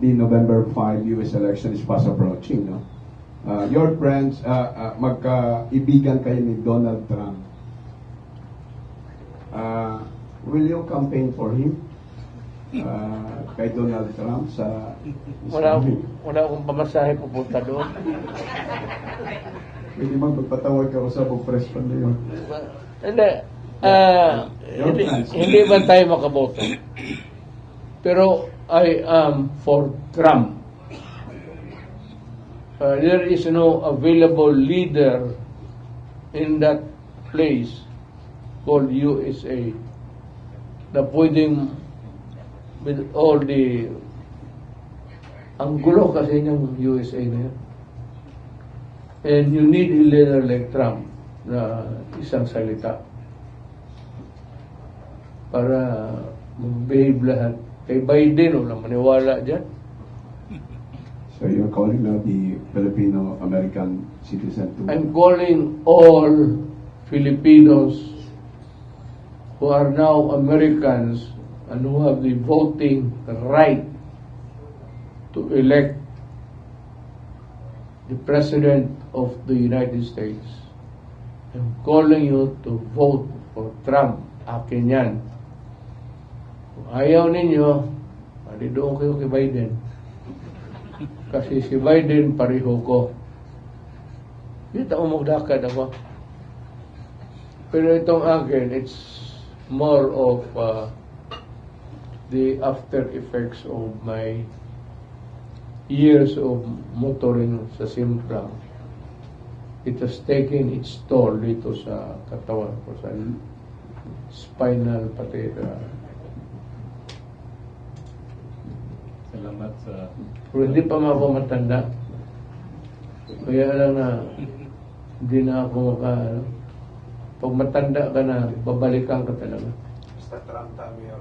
the November 5 U.S. election is fast approaching, no? Your friends, magkaibigan kayo ni Donald Trump. Will you campaign for him? Kay Donald Trump sa... Wala akong pamasahe pupunta doon. Pwede man magpatawag ka sa press pa na yun. Hindi ba tayo makaboto? Pero I am for Trump. There is no available leader in that place called USA na pwedeng with all the ang gulo kasi ng USA na yun. And you need a leader like Trump na isang salita para mag-behave lahat. Kay Biden, wala maniwala dyan. So you're calling now the Filipino-American citizen to... I'm calling all Filipinos who are now Americans and who have the voting right to elect the President of the United States. I'm calling you to vote for Trump. Akin yan. Kung ayaw ninyo, doon kayo kay Biden. Kasi si Biden pareho ko. Hindi mo magdakad ako. Pero itong akin, it's more of the after effects of my years of motoring sa Simplang. It has taken its toll dito sa katawan ko, sa spinal pati Salamat sa... Pero hindi pa ako matanda. Kaya lang na hindi na ako pag matanda ka na, babalikan ka talaga. Basta Trump tayo.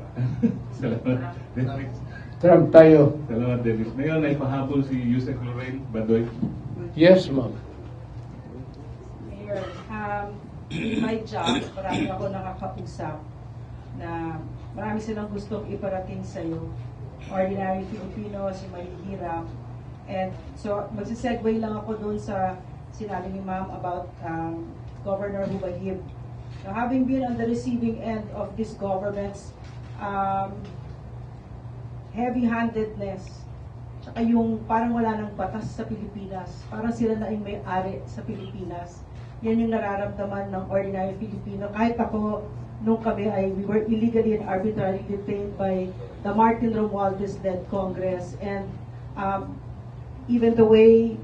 Salamat, Dennis. Trump tayo. Salamat, Dennis. Mayor, naipahabol si Yusek Lorraine Badoy. Yes, ma'am. Mayor, in my job, marami ako nakakausap na marami silang gustong iparating sa'yo. Ordinary Filipinos, yung mahihirap. And so, magsisegue lang ako doon sa sinabi ni ma'am about Governor Hubahib. Now, having been on the receiving end of this government's heavy-handedness, tsaka yung parang wala ng batas sa Pilipinas, parang sila na yung may-ari sa Pilipinas. Yan yung nararamdaman ng ordinary Filipino. Kahit ako, nung kami we were illegally and arbitrarily detained by the Martin Romualdez-led Congress, and even the way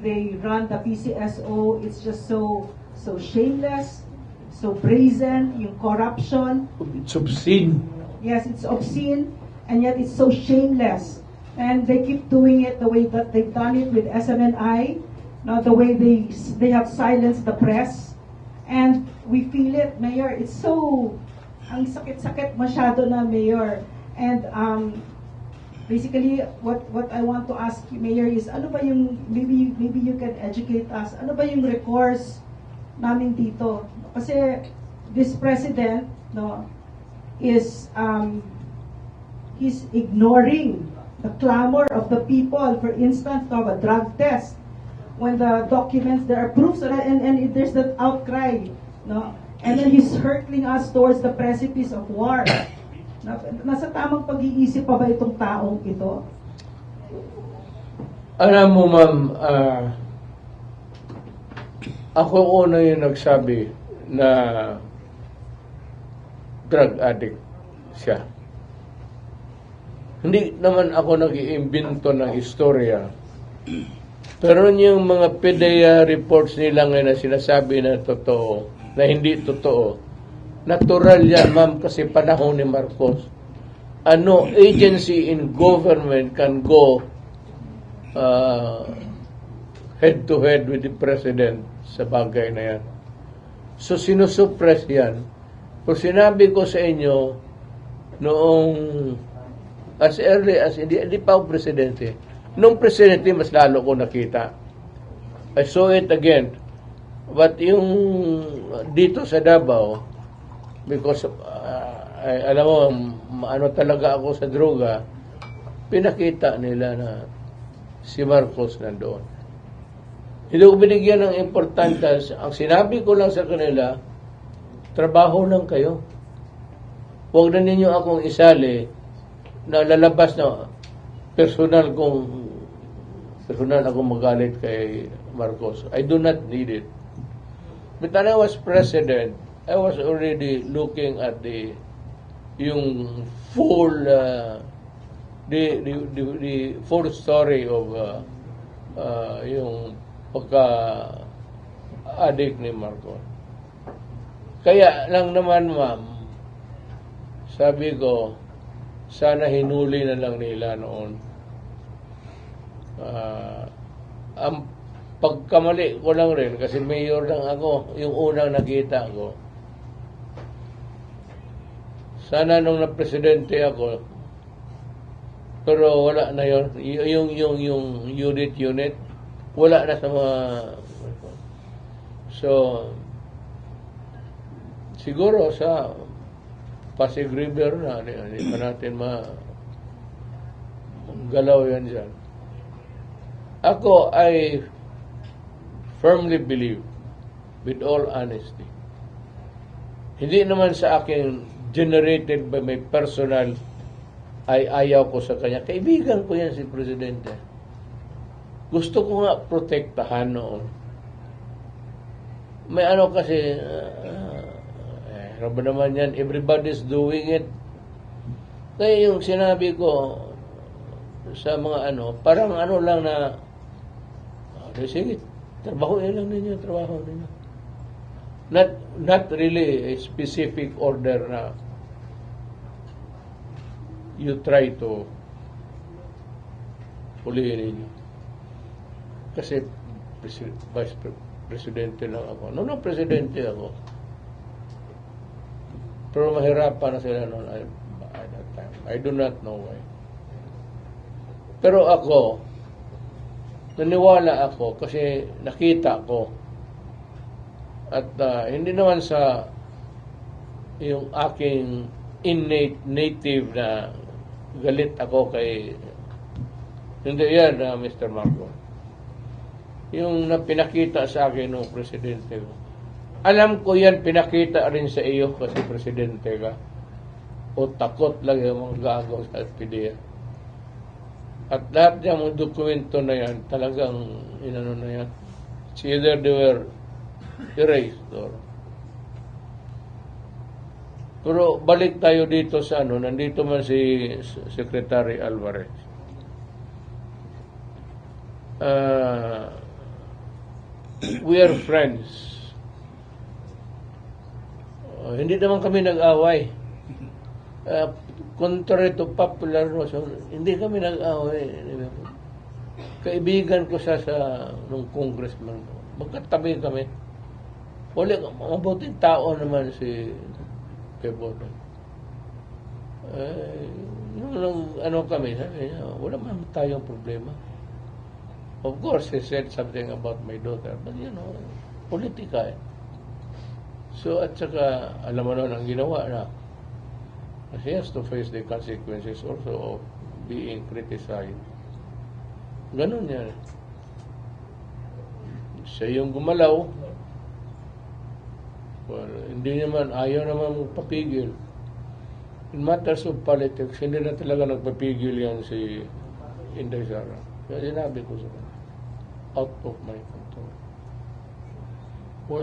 they run the PCSO, it's just so shameless, so brazen, yung corruption. It's obscene. Yes, it's obscene, and yet it's so shameless. And they keep doing it the way that they've done it with SMNI, not the way they have silenced the press. And we feel it, Mayor. It's so, ang sakit-sakit masyado na, Mayor. And basically, what I want to ask you, Mayor, is ano ba yung, maybe you can educate us, ano ba yung recourse namin dito? Kasi this president, no, is he's ignoring the clamor of the people. For instance, of a drug test, when the documents, there are proofs, and there's that outcry, no, and then he's hurtling us towards the precipice of war. Nasa tamang pag-iisip pa ba itong taong ito? Alam mo, ma'am, ako una yung nagsabi na drug addict siya. Hindi naman ako nag-iimbento ng istorya. Pero yung mga PDEA reports nila ngayon na sinasabi na totoo, na hindi totoo, Natural yan, ma'am, kasi panahon ni Marcos. Ano agency in government can go head to head with the president sa bagay na yan? So, sinusuppress yan. Kung sinabi ko sa inyo, noong as early as, hindi pa ako presidente, nung presidente, mas lalo ko nakita. I saw it again. But yung dito sa Davao, because alam mo, ano talaga ako sa droga, pinakita nila na si Marcos nandoon. Hindi ko binigyan ng importansya. Ang sinabi ko lang sa kanila, trabaho lang kayo. Huwag na ninyo akong isali na lalabas na personal akong magalit kay Marcos. I do not need it. But when I was president, I was already looking at yung full the full story of yung pagka-addict ni Marcos. Kaya lang naman, ma'am, sabi ko, sana hinuli na lang nila noon. Ang pagkamali ko lang rin, kasi mayor lang ako, yung unang nakita ko. Sana nung na-presidente ako, pero wala na yun. Yung unit, wala na sa mga... So, siguro sa Pasig River na, hindi pa natin galaw yan dyan. Ako, I firmly believe, with all honesty, hindi naman sa akin generated by my personal ay ayaw ko sa kanya. Kaibigan ko yan si Presidente. Gusto ko nga protektahan noon. May ano kasi, ano ba naman yan, everybody's doing it. Kaya yung sinabi ko sa mga parang lang na, sige, trabaho lang ninyo, trabaho ninyo. Not really a specific order na you try to hulihin ninyo. Kasi vice presidente lang ako. Noong presidente ako, pero mahirapan na sila noon at that time. I do not know why. Pero ako, naniwala ako kasi nakita ko. At hindi naman sa yung aking innate native na galit ako kay hindi yan, Mr. Marco. Yung napinakita sa akin ng presidente ko. Alam ko yan, pinakita rin sa iyo kasi presidente ka. O takot lang yung mga gagaw sa PDEA. At lahat ng mga dokumento na yan, talagang na yan. It's either they were erased or... Pero balik tayo dito sa nandito man si Secretary Alvarez. We are friends. Hindi naman kami nag-away. Contrary to popular notion, hindi kami nag-away. Kaibigan ko siya nung congressman. Magkatabi kami. Wala, mabuting tao naman si Kebono. Kami, sabi niya, wala man tayong problema. Of course, he said something about my daughter, but politika eh. So, at saka, alam mo nun, ang ginawa na, he has to face the consequences also of being criticized. Ganun yan. Siya yung gumalaw, well, hindi naman, ayaw naman papigil. In matters of politics, hindi na talaga nagpapigil yan si Inday Sara. Kaya sinabi ko sa kanya, out of my control.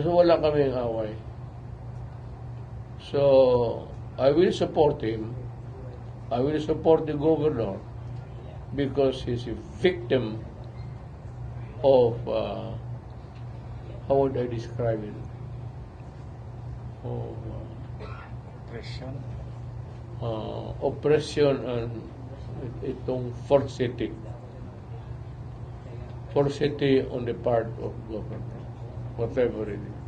So, wala kaming away. So, I will support him. I will support the governor because he's a victim of, how would I describe it? oppression and itong forcity on the part of government, whatever it is.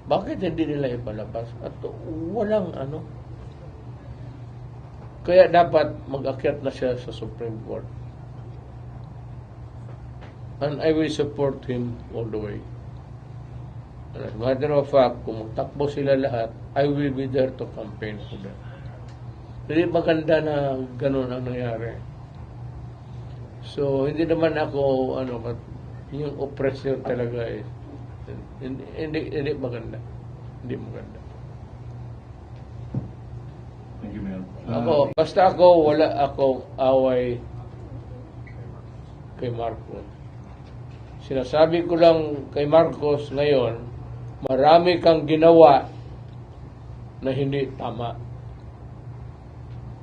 Bakit hindi nila ipalabas? At walang ano. Kaya dapat mag-akyat na siya sa Supreme Court. And I will support him all the way. And as a matter of fact, kung magtakbo sila lahat, I will be there to campaign for them. Hindi maganda na ganun ang nangyari. So, hindi naman ako, but yung oppression talaga is, hindi maganda. Hindi maganda. Thank you, Mayor. Basta wala akong away kay Marcos. Sinasabi ko lang kay Marcos ngayon, marami kang ginawa na hindi tama.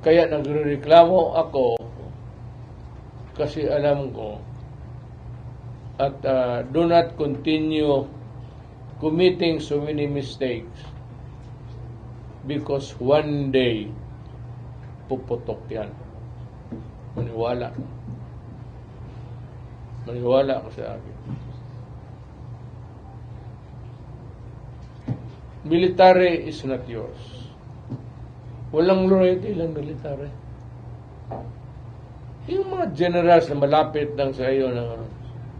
Kaya nagrereklamo ako kasi alam ko at do not continue committing so many mistakes because one day puputok yan. Maniwala ka sa akin. Military is not yours. Walang loyalty lang military. Yung mga generals na malapit lang sa iyo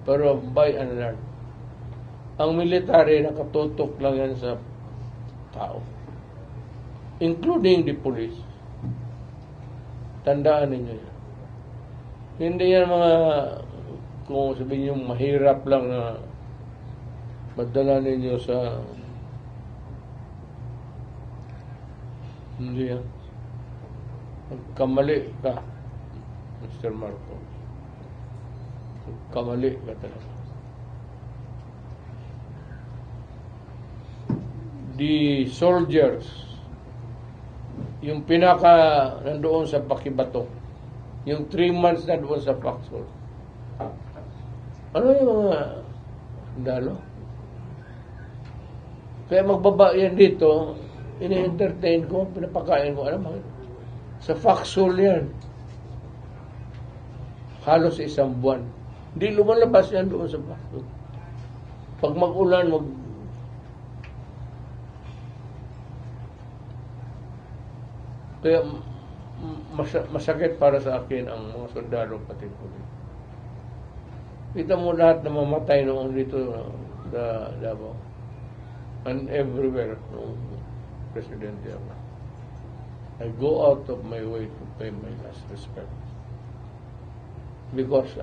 pero by and large, ang military nakatutok lang yan sa tao. Including the police. Tandaan ninyo yan. Hindi yan mga, kung sabihin nyo, mahirap lang na madala ninyo sa, hindi yan. Kamali ka, Mr. Marco. Kamali ka talaga. The soldiers, yung pinaka nandoon sa Pakibato, yung 3 months na doon sa Paksol, ano yung mga dalo? Kaya magbaba yan dito, ini-entertain ko, pinapakain ko, alam mo, sa Paksol yan. Halos 1 buwan. Hindi lumalabas yan doon sa Paksol. Pag mag-ulan, kaya masakit para sa akin ang mga sundalo pati pulis. Kita mo lahat na mamatay noon dito sa Davao. And everywhere noong presidente ako. I go out of my way to pay my last respect. Because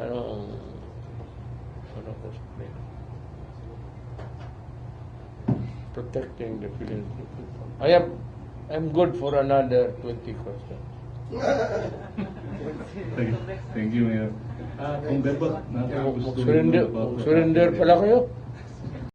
protecting the feelings of the people. I'm good for another 20 questions. Thank you, Mayor. Kung dapat, Surrender pala kayo?